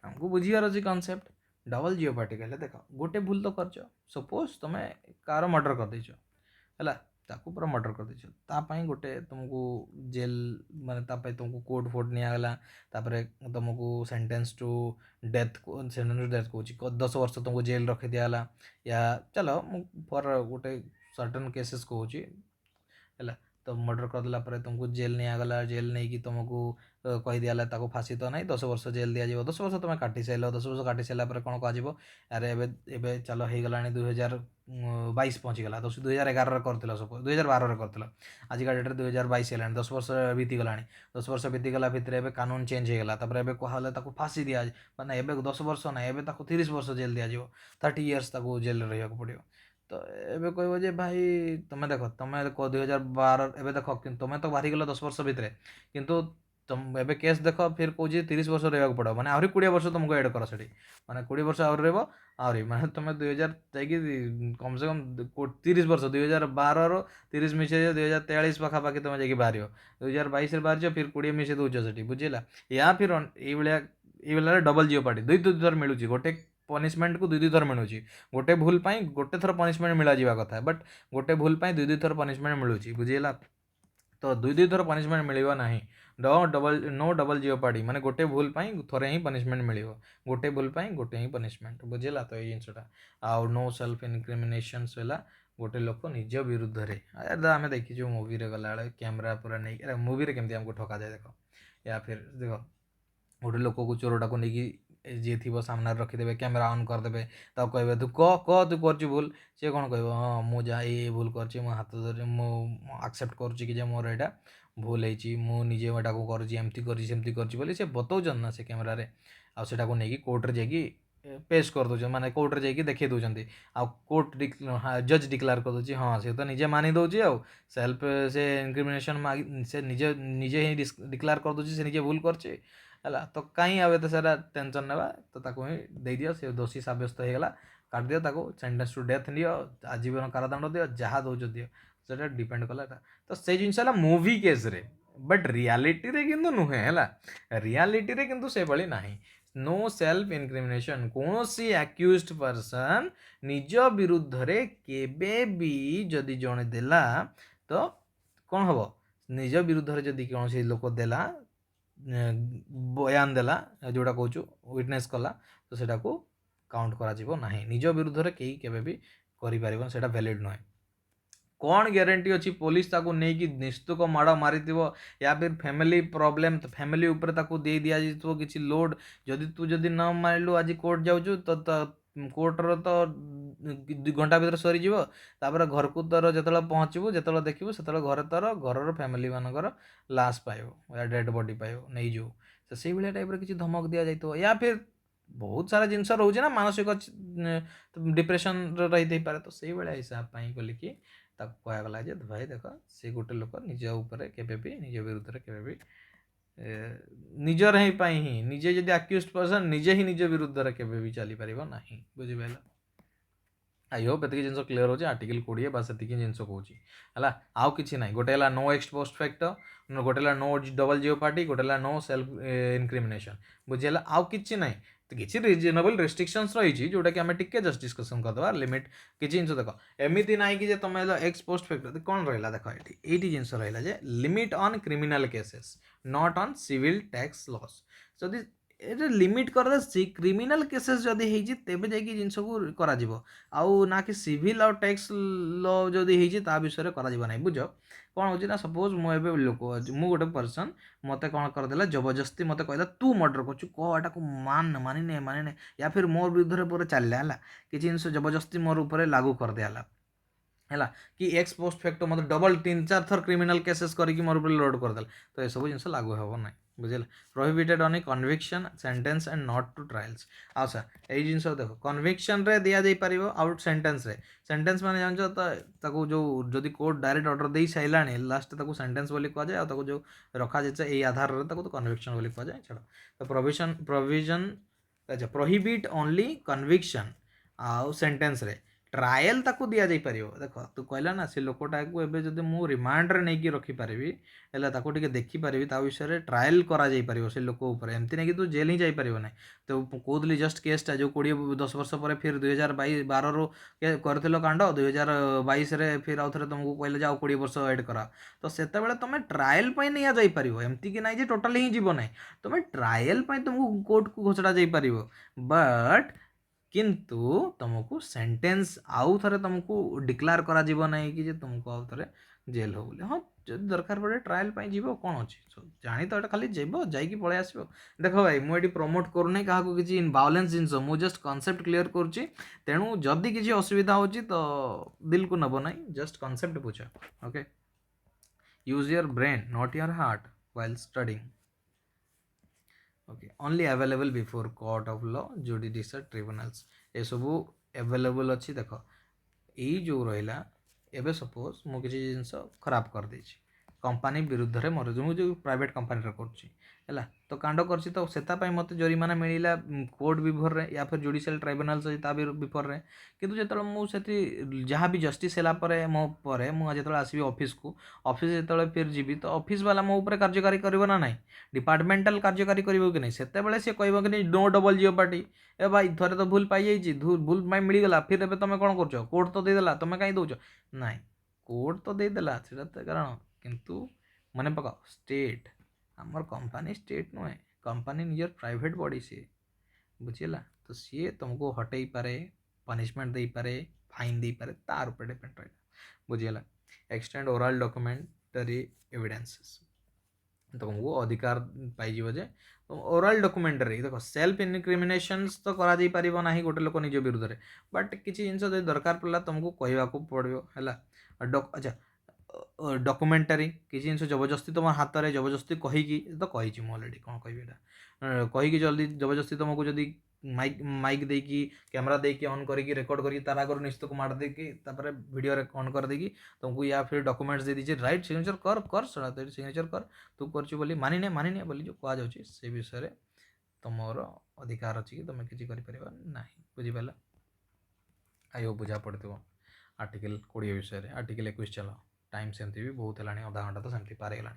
हमको बुझियार अच्छी कॉन्सेप्ट डबल जियोपार्डी कहले देख गोटे भूल तो कर सपोज तुम कार मर्डर कर देछ है ताकू पूरा मर्डर कर देछ तापाई गोटे तुमको जेल माने तापाई तुमको कोर्ट फोर्ट निया गला तापरे तुमको sentence to death sentence to death कहूँ 10 वर्ष तुमको जेल रखी दियाला या चलो फॉर गोटे सर्टन केसेस कहूँ है तो मर्डर करदेला तुमको जेल निगला जेल नहीं कि तुमको कही दिया फाँसी तो नहीं 10 वर्ष जेल दिज्व 10 वर्ष तुम काटि सार 10 वर्ष काटि सारापर कौन कह अरे एवं चलो हो गला 2022 पहुँचीगला 2011 कर सपोज 2012 कर आजिका डेट्रे 2022 है 10 वर्ष बीतीगला 10 वर्ष बीतीगला भितर कानून चेंज होगा कहला फाँसी दि मैंने 10 वर्ष ना एवं 30 वर्ष जेल दिज्व 30 इयर्स जेल रहा पड़ो तो एबे कहब जे भाई तुम देख तुम 2012 एबे देख तुम तो बाहरी गल 10 वर्ष भितर किंतु तुम एबे केस देख फिर कौन 30 वर्ष रहा पड़ो मैंने आहरी 20 वर्ष तुमको एड कर से मैंने 20 वर्ष आहरी आहरी मैंने तुम 2000 कम से कम 30 वर्ष 2012 30 मिसे 2043 पाखापाखि तुम जा बाहर 2022 बाहर फिर 20 मिसे दौच से बुझेगा या फिर ये डबल जियो पार्टी दुई थर मिलूँ गोटे पनिशमेंट को दुई थर मिलूँ गोटे भूल गोटे थर पनिशमेंट मिला जावा कथा बट गोटे भूल दुई थर पनिशमेंट मिलूँ बुझेगा तो दुई थर पनिशमेंट मिलवा ना नो डबल जियो पार्टी माने गोटे भूल थोड़े ही पनिशमेंट मिल गोटे भूल गोटे ही पनिशमेंट बुझेगा तो ये जिनसा आउ नो सेल्फ इनक्रिमिनेशन है गोटे लोक निज विरुद्ध में आम देखीचु मूवी गला कैमेरा पूरा नहीं अरे मूवी केमती आमको ठका जाए देख या फिर देख गोटे लोक को चोरटा को लेकिन जी थी सामने रखीदे कैमेरा ऑन करदे कहे तू कह तू कर भूल सी कौन कह हाँ मुझे ये भूल कर हाथ धर एक्सेप्ट करुच्ची मोर यहाँ भूल हो मुझे यहाँ को करमती करमती कर बताऊँ ना से कैमेरारे आटा को लेकिन कोर्टे जाकि पेश कर दौर माने कोर्टे जाकि देखी दौरान कोर्ट जज डिक्लेयर कर दूसरी हाँ सी तो निजे मानी दौर आउ सेल्फ से इनक्रिमिनेशन से निजे निजे ही डिक्लेयर कर दूसरी से निजे भूल कर तो कहीं आवे तो सारा टेंशन ना तो ताको ही दे दियो से दोषी सब्यस्त होगा काट दियो ताको सेंटेंस टू डेथ दियो आजीवन कारादंड दियो जहाँ दौच दियो से डिपेंड कला तो से जिनसा मूवी केस रे बट रियालिटी रे किंतु नुहे है रियालिटी रे किंतु से भली नाही नो सेल्फ इनक्रिमिनेशन कौन सी एक्यूज्ड पर्सन निज विरुद्ध रे केबे भी जदि जणे देला तो कौन हम निज विरुद्ध रे जदि कौन सी लोक देला बयान देला जोटा कहूँ विटनेस कला तो सेटा को काउंट करा ना निज विरुद्ध रे कहीं केबे भी करि परिबन सेटा वैलिड नुहे कौन ग्यारंटी अच्छी पुलिस ताको नहीं कि निस्तुक माड़ मारी या फिर फैमिली प्रॉब्लम तो फैमिली ऊपर ताको दे दिया किसी लोड जदि तू जदि न मारिलु आज कोर्ट जाऊँ तो कोर्टर तो 2 घंटा भर सरीज घर को तोर जो पहुँचू जो देखू से घर तोर घर फैमिली मानकर लाश पाइब या डेड बॉडी पाइब नहीं जो से भाया टाइप किसी धमक दि जाए या फिर बहुत सारा जिनस रोचे ना मानसिक डिप्रेशन रही पारे तो से भाया हिसाब कल कि कहगला भाई देख सी गोटे लोक निज उपरे केबे भी निज विरुद्ध रे केबे भी निजर ही निजे जदि एक्यूज्ड पर्सन निजे ही निज विरुद्ध रे केबे भी चली पारिबो नाही बुझिबेला आई होप एतिक जिनस क्लियर होची आर्टिकल 20 बस एतिक जिनस कहूची हला आउ किछि नाही गोटे हला नो एक्स पोस्ट फैक्टर गोटे हला नो डबल जियो पार्टी गोटे हला नो सेल्फ इनक्रिमिनेशन बुझिला आउ किछि नाही तो किसी रिजनेबल रेस्ट्रिक्शंस रही जोटा कि आम टिके जस्ट डिस्कसन करदे लिमिट किसी जिन देख एमती ना कि तुम एक्स पोस्ट फैक्टर कौन रहा देख ये जिनस रहा limit on criminal cases not on civil tax laws जदि ये लिमिट करदे क्रिमिनल केसेस जदि होती तेज जा जिनस को करा आउ ना कि सिविल और टैक्स लॉ जदि होती विषय करा बुझ कौन हो सपोज मुझे लोक मु गोटे पर्सन मत कौन करदेला जबरदस्ती मत कहला तू मर्डर कर कहटा को मानी ने या फिर मोर विरुद्ध पूरा चलला किसी जिन जबरदस्ती मोर ऊपर लागू कर दिया है कि एक्स पोस्ट फैक्टर मतलब डबल 3-4 थर क्रिमिनल केसेस करके मोर ऊपर लोड करदेला तो ये सब जिन लागू हे ना बुझे prohibited on conviction sentence and not to trials आ सर यही जिन देख कन्विक्शन रे दिया जाई परिबो आउट सेंटेंस माने जान तो जो जदि कोर्ट डायरेक्ट ऑर्डर दे सारा लास्ट ताको सेंटेंस बोली कह जाए और जो रखा जाए यही आधार रे तो कन्विक्शन बोली कह जाए छाड़ तो प्रोविजन अच्छा प्रोहिबिट ओनली कन्विक्शन आउ सेंटेंस रे ट्रायल ताको दिया जाई परियो देख तू कहला ना से लोकटा को एबे जदि मु रिमांड रे नै कि रखी परिबी एला ताको टिके देखि परिबी ता विषय रे ट्रायल करा जाई परियो से लोक ऊपर एमति नै कि तू जेल ही जाई परिबो नै तो कोदली जस्ट केसटा जो 20 10 वर्ष पर फिर 2012 रो करथिलो कांड 2022 रे फिर आउ थरे तुमको कहले जाओ 20 वर्ष ऐड करा तो सेते बेले तुमे ट्रायल पई नै जाई परिबो एमति कि नै जे टोटली ही जीवो नै तुमे ट्रायल पई तुमको कोर्ट को घोषणा जाई परिबो बट किंतु तुमको सेंटेंस आउ थरे तुमको डिक्लेयर करा जीवो नहीं कि जे तुमको आउ थरे जेल हो बोले हाँ जब दरकार पड़े ट्रायल पाई जीवो कौन अच्छी जानी तो एटा खाली जीवो जाइकी पळे आसीबो देखो भाई मु एटी प्रमोट करू नै काहाको किछि इनबाउलेंस जिंस मु जस्ट कांसेप्ट क्लियर करूची तेणु जदी किछि असुविधा होची तो दिल को नबो नै जस्ट कांसेप्ट पूछो okay use your brain not your heart while studying okay only available before court of law judicial tribunals ए सबू अवेलेबल अच्छी देख यही जो रहा एबे सपोज मु किसी जिनस खराब कर देछि कंपनी विरुद्ध रे मोर जो प्राइवेट कंपनी रे करछि हैला तो कांड करछि तो सेता पई मते जरिमाना मिलिला कोर्ट बिफोर रे या फिर जुडिशियल ट्राइब्यूनल से ता बिफोर रे किंतु जेतल मु सेति जहाँ भी जस्टिस हैला परे मो परे मु जेतल आसीबी ऑफिस को ऑफिस जेतल फिर जीबी तो ऑफिस वाला मो ऊपर कार्यकारी करबो ना नाही डिपार्टमेंटल कार्यकारी करबो कि नहीं सेते बेले से कहबो कि नहीं नो डबल जियो पार्टी ए भाई थरे तो भूल पाई जाइछि भूल माई मिल गला फिर एबे तमे कोन करछो कोर्ट तो दे देला तमे काई दोछो नाही कोर्ट तो दे देला सेटा त कारण किंतु मने पका स्टेट आमर कंपनी स्टेट नुहे कंपनी निजर प्राइवेट बॉडी सी बुझीला तो सी तुमको हटई पारे पनिशमेंट दे पारे फाइन दे पारे तार ऊपर डिपेंड रहा बुझीला एक्सटेंड ओरल डॉक्यूमेंटरी एविडेंसेस तुमको अधिकार पाई जे ओरल डॉक्यूमेंटरी देखो सेल्फ इनक्रिमिनेशंस तो करा जाई परिबो नाही गोटे लोक निज विरुद्ध रे बट किछि जिंस जे दरकार पड़ला तुमको कहवा को पड़ियो हैला अच्छा डॉक्यूमेंटरी किसी जिन जबरदस्ती तुम हाथ में जबरदस्ती कहीकि तो कही अलरेडी कौन कह कहीकि जल्दी जबरदस्ती तुमको जदि माइक माइक देकी कैमरा देकी ऑन करके रेकॉर्ड करके तार आगर निश्चित को मार देकी तापर वीडियो ऑन कर देकी तुमको या फिर डॉक्यूमेंट्स दे दीजिए राइट सिग्नेचर कर कर सड़ा तो सिग्नेचर कर तू कर बोली मानिने बोली जो कह जाऊँगी से विषय में तुमर अधिकार अच्छी कि तुम किसी कर ना बुझीपार आई हो बुझा पड़ो आर्टिकल 20 विषय में आर्टिकल 21 चलो टाइम सेमती भी बहुत है आधा घंटा तो सेमती पार गला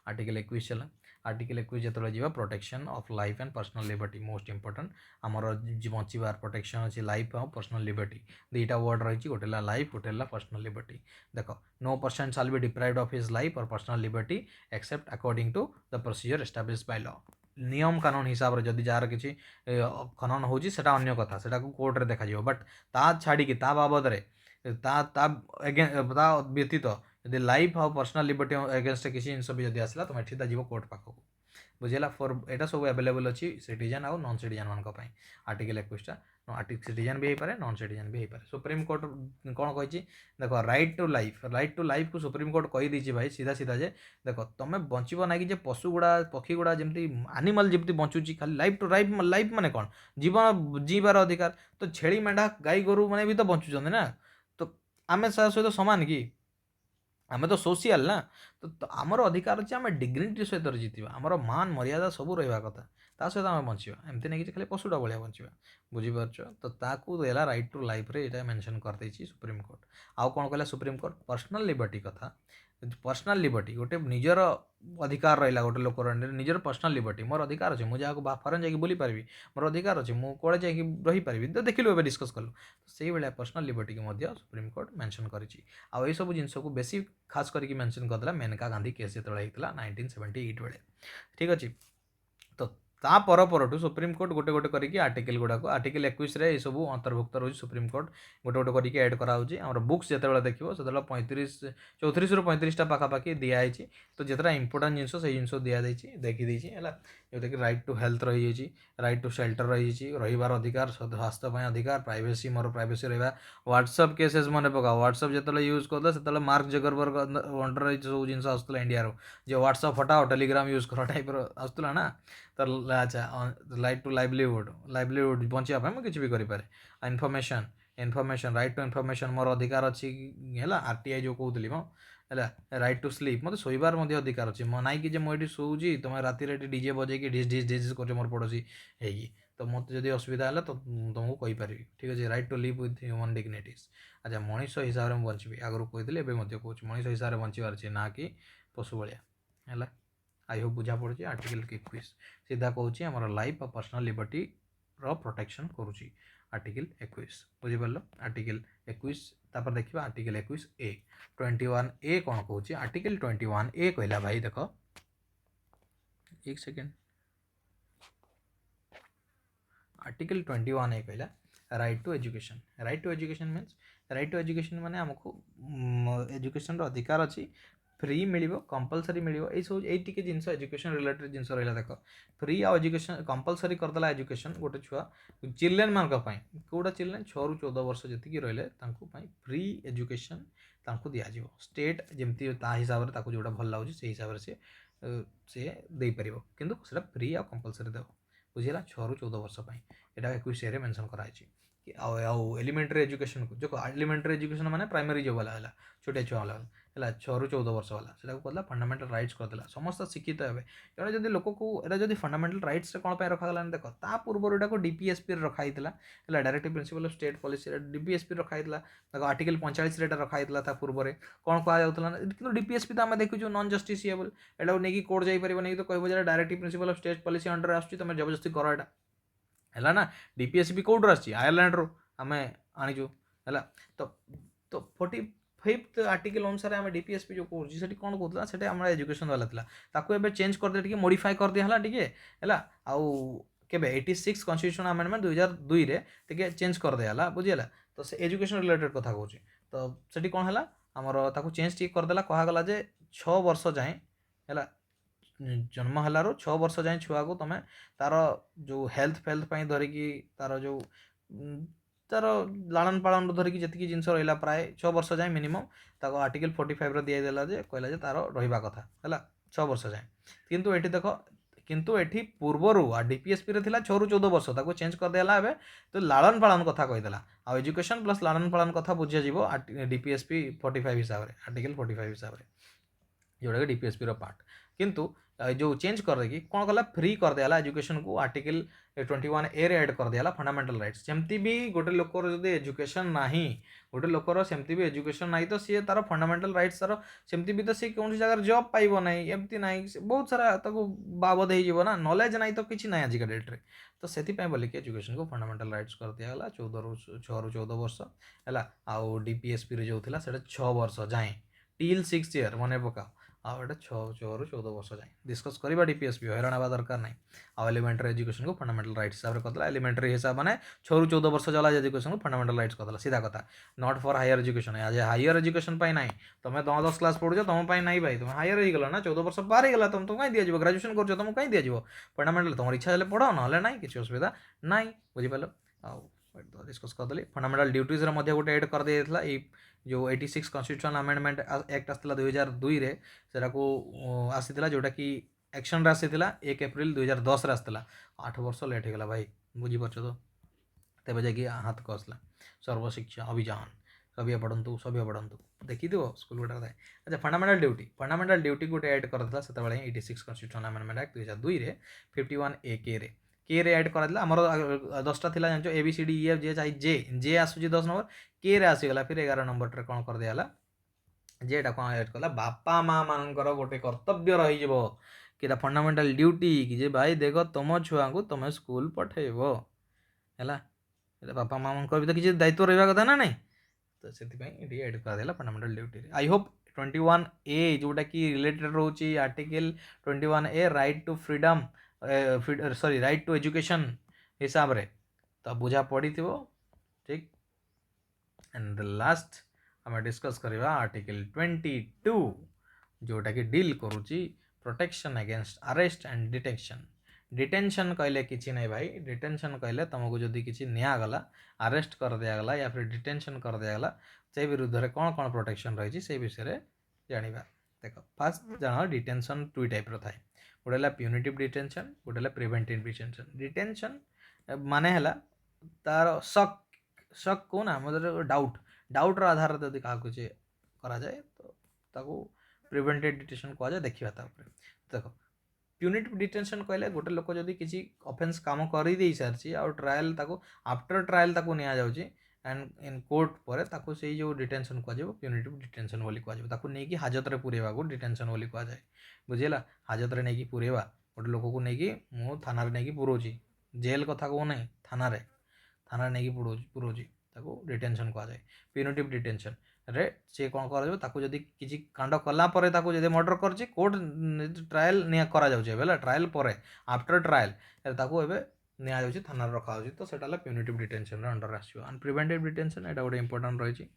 आर्टिकल 21 चला आर्टिकल 21 जो जा protection of life and personal liberty most important आमर बचार प्रोटेक्शन अच्छी लाइफ और पर्सनल लिबर्टी दुईटा वर्ड रही गोटे लाइफ गोटे पर्सनल लिबर्टी देख no person shall be deprived of his life और personal liberty except according to the procedure establish by law नियम कानून हिसाब से जदि जार किसी खनन होची सेटा अन्य कथा सेटा को कोर्ट रे देखा जिवो बट ता छाड़ी की ता बाबद रे ता व्यतीत यदि लाइफ और पर्सनल लिबर्टी एगेन्स्ट किसी जिन भी जब आसला तुम एटा जीव कोर्ट पाखक बुझेगा फॉर एटा सब अवेलेबल अच्छी सिटीजन आउ नॉन सिटीजन मान आर्टिकल 21 सिटीजन भी हो पारे नॉन सिटीजन भी हो पारे सुप्रीम कोर्ट कौन कही देख राइट टू लाइफ को सुप्रीम कोर्ट कही दीजिए भाई सीधा सीधा जे देख तुम बचब ना कि पशु गुड़ा पक्षी गुड़ा जमी आनिमाल जमी बचुची खाली लाइफ माने कौन जीवन जीवार अधिकार तो छेली मेढ़ा गाई गोरु मैंने भी तो बचुं ना तो आम सहित सामान कि आम तो सोशियाल ना तो आमर अधिकार अच्छे आम डिग्निटी सहित जीतवा आमर मान मर्यादा सब रहा कथा ता सहित आम बचा एमती नहीं कि खाली पशुटा भाया बचा बुझीपार तो ताकू देला राइट टू लाइफ रे ये मेंशन कर देछि सुप्रीम कोर्ट आउ कौन कहला सुप्रीम कोर्ट पर्सनल लिबर्टी कथा पर्सनल लिबर्टी गोटे निजर अधिकार रहा गोटे लोक निजर पर्सनल लिबर्टी मोर अधिकार अच्छे मुझे फरेन जाकि बोली पारि मोर अधिकार अच्छे मुझे जाकि रही पारि तो देखिलु ए डिस्कस कलु तो से भाया पर्सनल लिबर्टी की सुप्रीम कोर्ट मेंशन करिछि आ ये सब जिनस को बेसी खास करके मेंशन करदेला मेनका गांधी केस जो होता 1978 बेले ठीक अच्छे तो ता पर सुप्रीम कोर्ट गोटे गोटे करके आर्टिकल गुड़ाक आर्टिकल 21 रे सब अंतर्भुक्त रही सुप्रीम कोर्ट गोटे गोटे करके ऐड कराऊँच आम बुक्स जो देखो से 34 ରୁ 35टा पाखापाखि दिखाई तो जितना इंपोर्टां जिन से जिन दिखाई देखी है जोटा कि राइट टू हेल्थ रही राइट टू शेल्टर रही रहीबार अधिकार स्वास्थ्य अधिकार प्राइवेसी मोर प्राइवेसी रहा व्हाट्सअप केसेस मन पका व्हाट्सअप जो यूज करता से मार्क जगरबर्ग अंडर सब जिन आसूला इंडिया जो व्हाट्सअप हटाओ टेलीग्राम यूज कर टाइप आसूला ना तो अच्छा राइट टू लाइवलीहुड बचापी मुझे किसी भी करें इनफर्मेशन राइट टू इनफर्मेशन मोर अधिकार अच्छी है आरटीआई जो कहूली है राइट टू स्लीप मतलब शोबार अधिकार अच्छे ना कि मुझे शोची तुम राति डीजे बजे डिस डिस डिस कर मोर पड़ोसी है तो मत जदि असुविधा है तो तुमको कहींपारि ठीक अच्छे right to live with human dignities. अच्छा मनीष हिसाब से बची आगु कही कहूँ मनीष हिसाब से बचबार अच्छे ना कि पशु भाया है। आई होप बुझा पड़ी आर्टिकल 21 सीधा कहूँ आम लाइफ और पर्सनल लिबर्टी रो प्रोटेक्शन करुच्ची आर्टिकल 21 बुझीपार। आर्टिकल 21 तापर देखिए आर्टिकल 21 ए 21 ए कौन कहूँ आर्टिकल 21 ए कहला भाई देख एक सेकेंड आर्टिकल 21 ए कहला right to education. Right to education means right to education माने आमको एजुकेशन अधिकार अच्छी फ्री मिल कंपलसरी मिल सब ये जिनस एजुकेशन रिलेटेड जिनस रहा देख फ्री आ एजुकेशन कंपलसरी करदेला एजुकेशन गोटे छुआ चिल्ड्रेन मान कौटा चिल्ड्रेन 6 ରୁ 14 वर्ष जी रही फ्री एजुकेशन दिज्व स्टेट जमती हिसाब से जोटा भल लगे से हिसाब से सी दे पार कि फ्री आ कंपलसरी देव बुझीला 6 ରୁ 14 वर्ष यहाँ 21 ए मेंशन कराई एलिमेंटरी एजुकेशन को जो एलिमेंटरी एजुकेशन माने प्राइमरी जो वाला है छोटे छुआ वाला है 6 ରୁ 14 वर्ष वाला से कहला फंडामेंटल राइट्स करदेला समस्त शिक्षित हे तेणु जब लोक को यहाँ फंडामेंटल राइट्स कौन रखा देख ता पूर्व यहाँ डीपीएसपी रखाई है directive principle of state policy DPSP रखाई आर्टिकल 45 रखाई पूर्व में कौन कहला कि डीपीएसपी तो आम देखु नॉन जस्टिसिएबल एटा नहीं कोर्ट जापर नहीं तो कह directive principle of state policy under आस जबरदस्ती कर एटा है ना। डीपीएसपी कौटू आयरलैंड रू आम आणीचु है तो 45 आर्टिकल अनुसार आम डीपीएसपी जो कौन कौन से आम एजुकेशन वाला था चेंज करदे मॉडिफाई कर दिया है आउ केबे 86 कॉन्स्टिट्यूशन अमेंडमेंट 2002 रे चेंज कर दिया बुझीगला तो से एजुकेशन रिलेटेड कथा कहूँ तो सेठी कौन है आमर ताकू चेंज टी करदेला कहगला जे 6 वर्ष जाए है जन्म हलारू 6 वर्ष जाए छुआ को तुम तार जो हेल्थ धरिकी तार जो तार लालन पालन धरिकी जी जिन रहा प्राय 6 वर्ष जाए मिनिमम ताको आर्टिकल 45 दिदेला कहला तार रहा कथा है 6 वर्ष जाए किंतु एठी देख किंतु एठी पूर्वर डीपीएसपी रे थिला 6 ରୁ 14 वर्ष ताको चेंज कर देला एबे तो लालन पालन कथा कहीदेला आ एजुकेशन प्लस लालन पालन कथा बुझा जीवो डीपीएसपी 45 हिसाब से आर्टिकल 45 हिसाब से जोटा कि डीपीएसपी रो पार्ट किंतु जो चेंज कर देगी कौन कला फ्री कर दिया एजुकेशन को आर्टिकल 21 ए रे ऐड कर दिया फंडामेंटल राइट्स जमती भी गोटे लोकर जदि एजुकेशन नाही गोटे लोकर सेमती भी एजुकेशन नाही तो सी तार फंडामेंटल राइट्स तार सेमती भी तो सी कौन जगह जॉब पाइबो नहीं एमती नहीं बहुत सारा ताको बाबद हो ना नॉलेज नहीं तो किसी ना आजिका डेट रे तो से बोलिक एजुकेशन को फंडामेंटल राइट्स कर दिया 6 ରୁ 14 वर्ष है आउ डीपीएसपी रे जो थिला सेटा 6 वर्ष जाए टिल 6 ईयर मन पका आटा 6 ରୁ 14 वर्ष जाए डिस्कस करवा डीपीएसपी हैरान हवा दरकार नहीं आ एलिमेंटरी एजुकेशन को फंडामेंटल राइट्स हिसाब से करदेला एलिमेंटरी हिसाब माने 6 ରୁ 14 वर्ष चला एजुकेशन को फंडामेंटल राइट्स करदेला सीधा कथा नॉट फॉर हायर एजुकेशन आज हायर एजुकेशन पाई नहीं तुम 10 क्लास पढ़ुଛ तुम पाई नहीं भाई तुम हायर हो गला ना 14 वर्ष पार हो गला तुम कहीं दिया ग्रेजुएशन कर तुमको कहीं दिया फंडामेंटल तुम इच्छा हेल्ले पढ़ ना ना किसी असुविधा ना बुझीपार आ डिस्कस करदेली फंडामेंटल ड्यूटीज गोटे एड कर दिया जो 86 कॉन्स्टिट्यूशन अमेंडमेंट एक्ट आसाला 2002 रे सेटा को आसीला जोटा कि एक्शन रे आसीला 1 एप्रिल 2010 रे आसीला 8 वर्ष लेट हो गला भाई बुझीपार तो तेज जाकि हाथ को आसला सर्वशिक्षा अभियान सभी पढ़ंतु देखी देव स्कूल गुटा थाए। अच्छा फंडामेंटल ड्यूटी गोटे ऐड करता से 86 कॉन्स्टिट्यूशन अमेंडमेंट एक्ट 2002 रे 51 ए के रे ऐड कराला आमर 10टा थिला जान A B C D E F G H I J आसूची 10 नंबर के रे आसीगला फिर 11 नंबर रे कौन कर दियाला जेटा कौन ऐड कला बापा माँ मानकर गोटे कर्तव्य रही कि फंडामेंटल ड्यूटी कि जे भाई देख तुम छुआ को तुम स्कूल पठेब है बापा माँ मान भी तो किसी दायित्व रहा कथा ना नहीं तो से ऐड कर fundamental duty I hope 21 A जोटा कि रिलेटेड रोची article 21 A right to freedom sorry right to education हिसाब रे तो बुझा पड़ी थी ठीक। एंड द लास्ट आम डिस्कस करवा आर्टिकल 22 जोटा कि डील करुच्ची protection against arrest and detention कहले किसी नहीं भाई डिटेंशन कहले तुमको जदि किसी निगला अरेस्ट कर दिगला या फिर डिटेंशन कर दिगला से विरुद्ध में कौन कौन प्रोटेक्शन रही से विषय जाना देख फास्ट जान डिटेंशन 2 टाइप थाए गोटे है प्यूनिटिव डिटेंशन गोटे है प्रिवेंटिव डिटेंशन माने है तार शक को ना मतलब डाउट आधार यदि क्या करा जाए तो ताको प्रिवेंटेड डिटेंशन कह जाए देखा देख प्यूनिटिव डिटेंशन कहले गोटे लोक जदि किसी ऑफेंस काम कर दे सारी आउ ट्रायल ताको आफ्टर ट्रायल ताको निया जाउची एंड इन कोर्ट पर ताको से जो डिटेंशन कह प्यूनिटिव डिटेंशन बोली कह ताको नहीं हाजत रे पुरेवा को डिटेंशन बोली कह जाए बुझेगा हाजत रे नहीं पुरेवा गोटे लोक को नहीं मु थाना रे नहीं पुरोची जेल कथा कहू ना थाना नहीं पुरोची ताको डिटेंशन कह जाए प्यूनिटिव डिटेंशन रे सी कौन कर किसी कांड कलापर मर्डर कर कोर्ट ट्रायल करा ट्रायल पर आफ्टर ट्रायल ताको एबे निया जाउची थाना रखा होची तो सेटा प्यूनिटिव डिटेंशन अंडर आसो एंड प्रिवेंटिव डिटेंशन एटा गोटे इंपोर्टेंट रही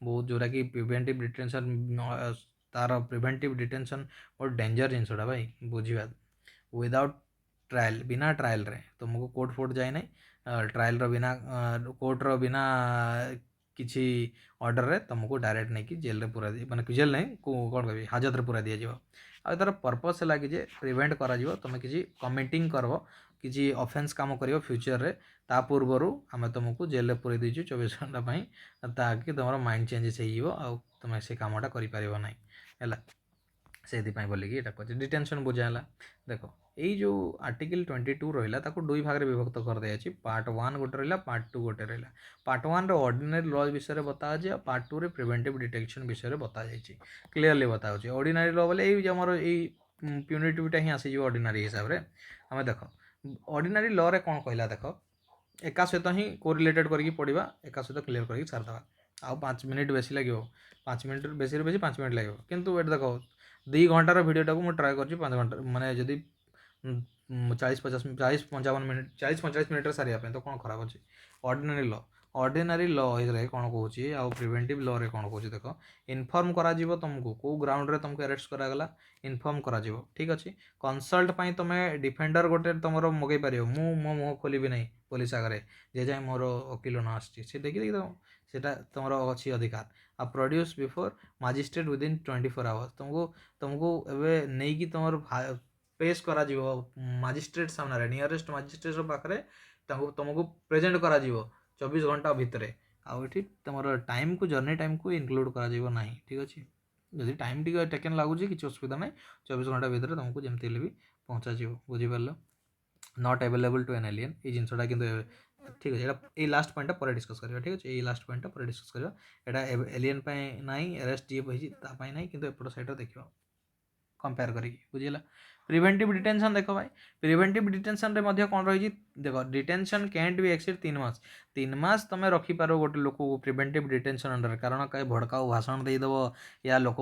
बहुत जोरा कि प्रिवेंटिव डिटेंशन तार प्रिवेंटिव डिटेंशन बहुत डेंजर जिनसटा भाई बुझा विदाउट ट्रायल बिना ट्रायल रे तुमको कोर्ट फोर्ट जाए ना ट्रायल रो बिना कोर्ट रो बिना किसी ऑर्डर रे तुमको डायरेक्ट नहीं कि जेल रे पूरा माने जेल नहीं कौन कह हाजत रे पूरा दि जाव आ तार पर्पस है कि प्रिवेंट करा तुम किसी कमिटिंग करब किसी ऑफेंस काम कर फ्यूचर रे ता पूर्वर आम तुमको जेल रे पूरे दीचु 24 घंटा ताकि तुम माइंड चेंजेस हो तुम से कमटा कर से बोलिकी यहाँ कहे डिटेंशन बुझाला देख यही जो आर्टिकल 22 रहा ताको दुई भाग में विभक्त कर दिया पार्ट 1 गोटे रहा पार्ट 2 गोटे रहा पार्ट 1 रे ऑर्डिनरी लॉ विषय में बता जाए पार्ट 2 रे प्रिवेंटिव डिटेक्शन विषय में बता जाए क्लीयरली बता ऑर्डिनरी लॉ बोले आमर यही प्यूनिटिविटा ही आसीज ऑर्डिनरी हिसाब से आम देख ऑर्डिनरी लॉ रे कौन कहला देख एका सहित ही कोरिलेटेड करके पढ़ा एका सहित क्लीयर करके सारदा आउ 5 मिनट बेसी लगे 5 मिनट बेसी बेसी 5 मिनट लगे किंतु ये देख 2 घंटार भिडियोटा को मुझे ट्राए कर 5 घंटा माने जदि 40-55 मिनट 40-45 मिनट सारे तो कौन खराब अच्छे ऑर्डिनरी लॉ रे कौन कौन आउ प्रिवेंटिव लॉ रे कौन कौन देख इनफॉर्म करा तुमको कौ ग्राउंड रे तुमको अरेस्ट करागला इनफॉर्म करा ठीक अच्छे कंसल्ट पाई तुम डिफेंडर गोटे तुम मगै पार मो मुह खोलि नहीं पुलिस आगे जे जाए मोर वकिल न आसी देखिए सेटा तुम अच्छी अधिकार आ produce before magistrate within 24 hours तुमको एवं नहीं कि तुम पेश करा मजिस्ट्रेट सामने नियरेस्ट मजिस्ट्रेट पाखे तुमको प्रेजेंट करा 24 घंटा भितर आउट तुम टाइम को जर्नी टाइम को इनक्लूड करा ठीक अच्छे जदि टाइम टी टेकन लगुच कि असुविधा ना 24 घंटा भितर तुमको जमती भी पहुँचा बुझीपार not available to an alien ये जिनसा कि ठीक है ये लास्ट पॉइंट पर डिस्कस करिया ठीक अच्छे ये लास्ट पॉइंट पर डिस्कस करिया एलियन ना अरेस्ट जी ना कि एपट साइड देखा कंपेयर करी बुझीला प्रिवेंटिव डिटेंशन देख भाई प्रिवेंटिव डिटेंशन रे कौन रही देख डिटेंशन कैंट भी एक्सीड 3 मास तुम रखिपार गोटे लोक को प्रिवेंटिव डिटेंशन अंडर कारण कहीं भड़काऊ भाषण देदेव या लोक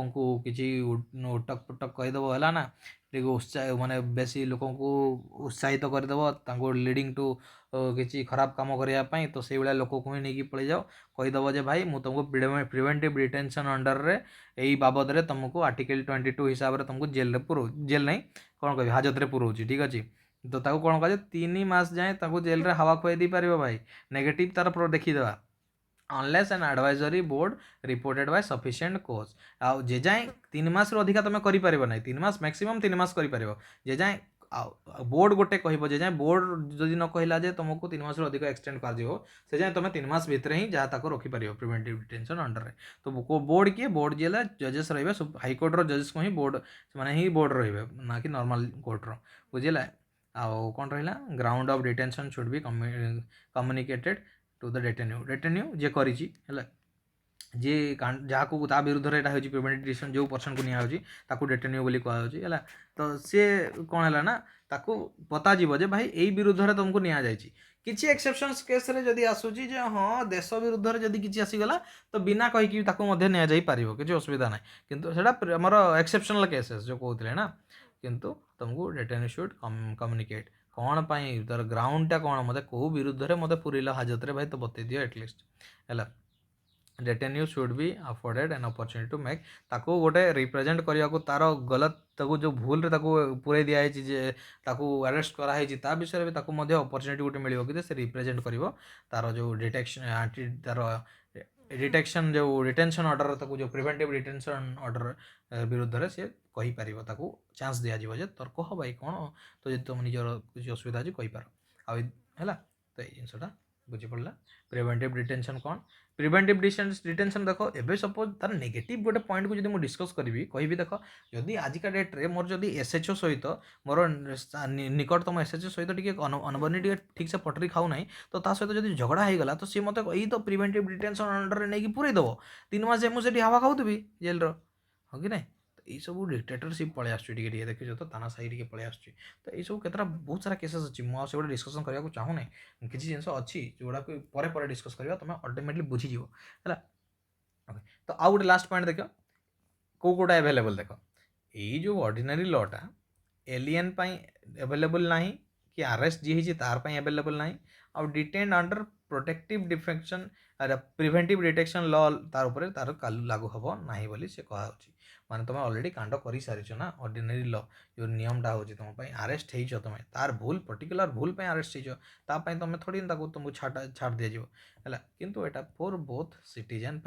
किसी उटक पुटक कहीदेव है ना उत्साह माने बेसी लोक उत्साहित करदेव लीडिंग टू किसी खराब काम करने तो से भाया लोक को ही नहीं पलि जाओ कहीदेव जे भाई मुझे तुमको प्रिवेंटिव डिटेंशन अंडर रे यही बाबद रे तुमको आर्टिकल 22 हिसाब से तुमको जेल नहीं कौन कह हाजत रे पुरोची ठीक अच्छे तो ताको कौन कह 3 मास जाए जेल रे हवा खुआई दी पार भाई नेगेटिव तार देखीदेवा unless an advisory board reported by sufficient cause आउ जे जाए 3 मास अधिका तुम कर ना 3 मास मैक्सिमम 3 मास कर जे जाए बोर्ड गोटे कह जे जाए बोर्ड जदि न कहला जे तुमको 3 मास अधिक एक्सटेंड कर से जाए तुम 3 मास भितर ही जहाँ तक रखिपार प्रिवेंटिव डिटेंशन अंडर रे तो बोर्ड किए बोर्ड जी जजेस रे हाईकोर्ट रो जजेस को ही बोर्ड माने ही बोर्ड रे ना कि नॉर्मल कोर्ट रो बुझेला आउ कौन रहा ground of detention should be communicated to the detenue जे करी जे जहाँ को ता विरुद्ध रे प्रिवेंटिव डिटेंशन जो पर्सन को निया डेटेन्यू बोली कहला तो सी कौन है ना ताको पता जीव जे भाई यही विरुद्ध रे तुमको निया जायछि किछि एक्सेप्शंस केस रे जदि आसुची जे हाँ देश विरुद्ध रे जदि किछि आसीगला तो बिना कहीकि ताको मध्य निया जाई पारिबो किछि असुविधा ना किंतु सेटा हमर एक्सेप्शनल केसेस जो कहते ना किंतु तुमको डेटेन्यू शुड कम्युनिकेट कौन पाई तार ग्राउंडटा कौन मत कौ विरुद्ध रे मत पुरीला हाजत रे भाई तो बतई दियो एटलिस्ट है detenue should be afforded an opportunity to make ताको गोटे रिप्रेजेंट करने को तार गलत ताको जो भूल रे ताको पूरे दिखाई जे ताको अरेस्ट कराई ता विषय में ताको मध्य अपॉर्चुनिटी गोटे मिलियो कि से रिप्रेजेंट करिवो तार जो डिटेक्शन तार डिटेक्शन जो डिटेंशन ऑर्डर ताको जो प्रिवेंटिव डिटेंशन ऑर्डर विरुद्ध रे से कहि पारिबो ताको चांस दिया जिवो जे तोर कह भाई कोन तो जे तुम निजर किसी असुविधा अछि कहि पार आ हैला तो ए जिंसटा बुझी पड़ला प्रिवेंटिव डिटेंशन कौन प्रिवेंटिव डिटेंशन देख एबे सपोज तार नेगेटिव गोटे पॉइंट को जब डिस्कस करी कहि देख जदि आजिका डेट रे मोर जदि एसएचओ सहित मोर निकटतम एसएचओ सहित टिके अनबनी टिके ठीक से पटरी खाऊ ना तो ता सहित जदि झगड़ा हो गला तो सी मत यही तो प्रिवेंटिव डिटेंशन अंडर नहीं पूरे दब 3 मास मुझे हवा खाऊबी जेल हाँ कि नहीं तो सब डिक्टेटरशिप पलि आसुँ देखिए तो तानाशाही टी पलि आसुँ तो यही सब केतटा बहुत सारा केसेस अच्छी मुझे गोटे डिस्कसन करने को चाहूना किसी जिन अच्छी जोड़ा पर डिस्कस करवा तुम अल्टिमेटली बुझीज है तो आउ गोटे लास्ट पॉइंट देख कौटा एभेलेबल देख यही जो ऑर्डिनरी लॉटा एलियन एभेलेबल ना कि अरेस्ट जी होती तार एभेलेबल ना आउ detained under protective defection preventive detection law तार उपर तार लागू हम ना बोली से कहुच्छी माने तुम ऑलरेडी कांड कर सारी ना ऑर्डिनरी लॉ जो नियमटा हो तुम अरेस्ट हो तुम तार भूल पर्टिकुलर भूल अरेस्ट होतापाई तुम थोड़ी तुमको छाड़ दिज्व है किंतु एटा फॉर बोथ सिटीजन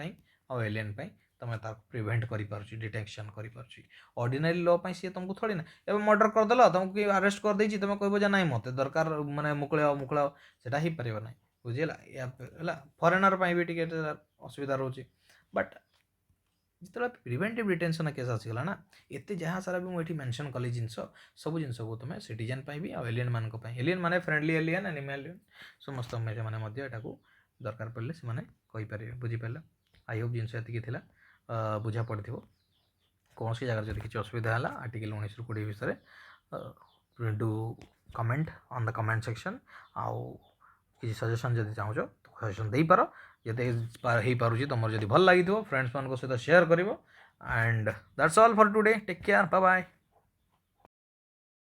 आउ एलियन तुम प्रिवेंट कर डिटेक्शन करडिनरी लॉ सी तुमको थोड़ी ना एवं मर्डर करदेल तुमको अरेस्ट कर दे तुम कह ना मत दरकार मानने मुकुलाओ सेटा ही पार ना बुझीला फरेनर भी टे असुविधा रोचे बट जिते प्रिवेंटिव डिटेंशन केस आसीगला ना एत जहाँ सारा भी मुझे मेंशन कली जिनस सब जिन को तुम सिटीजन भी आ एलियन मान एलियन माने फ्रेंडली एलियन एनिमल एलियन समस्त मैंने दरकार पड़े से कहीपर बुझीपारे आई होप जिनस ये बुझा पड़ कौन सी जगह जब किसी असुविधा है आर्टिकल 19-20 विषय do comment on the comment section आउ किसी सजेशन जब चाहो तो सजेशन दे पार जब हो पार्टी तुम जब भल लगी फ्रेंड्स मान सहित शेयर कर and that's all for today take care bye bye.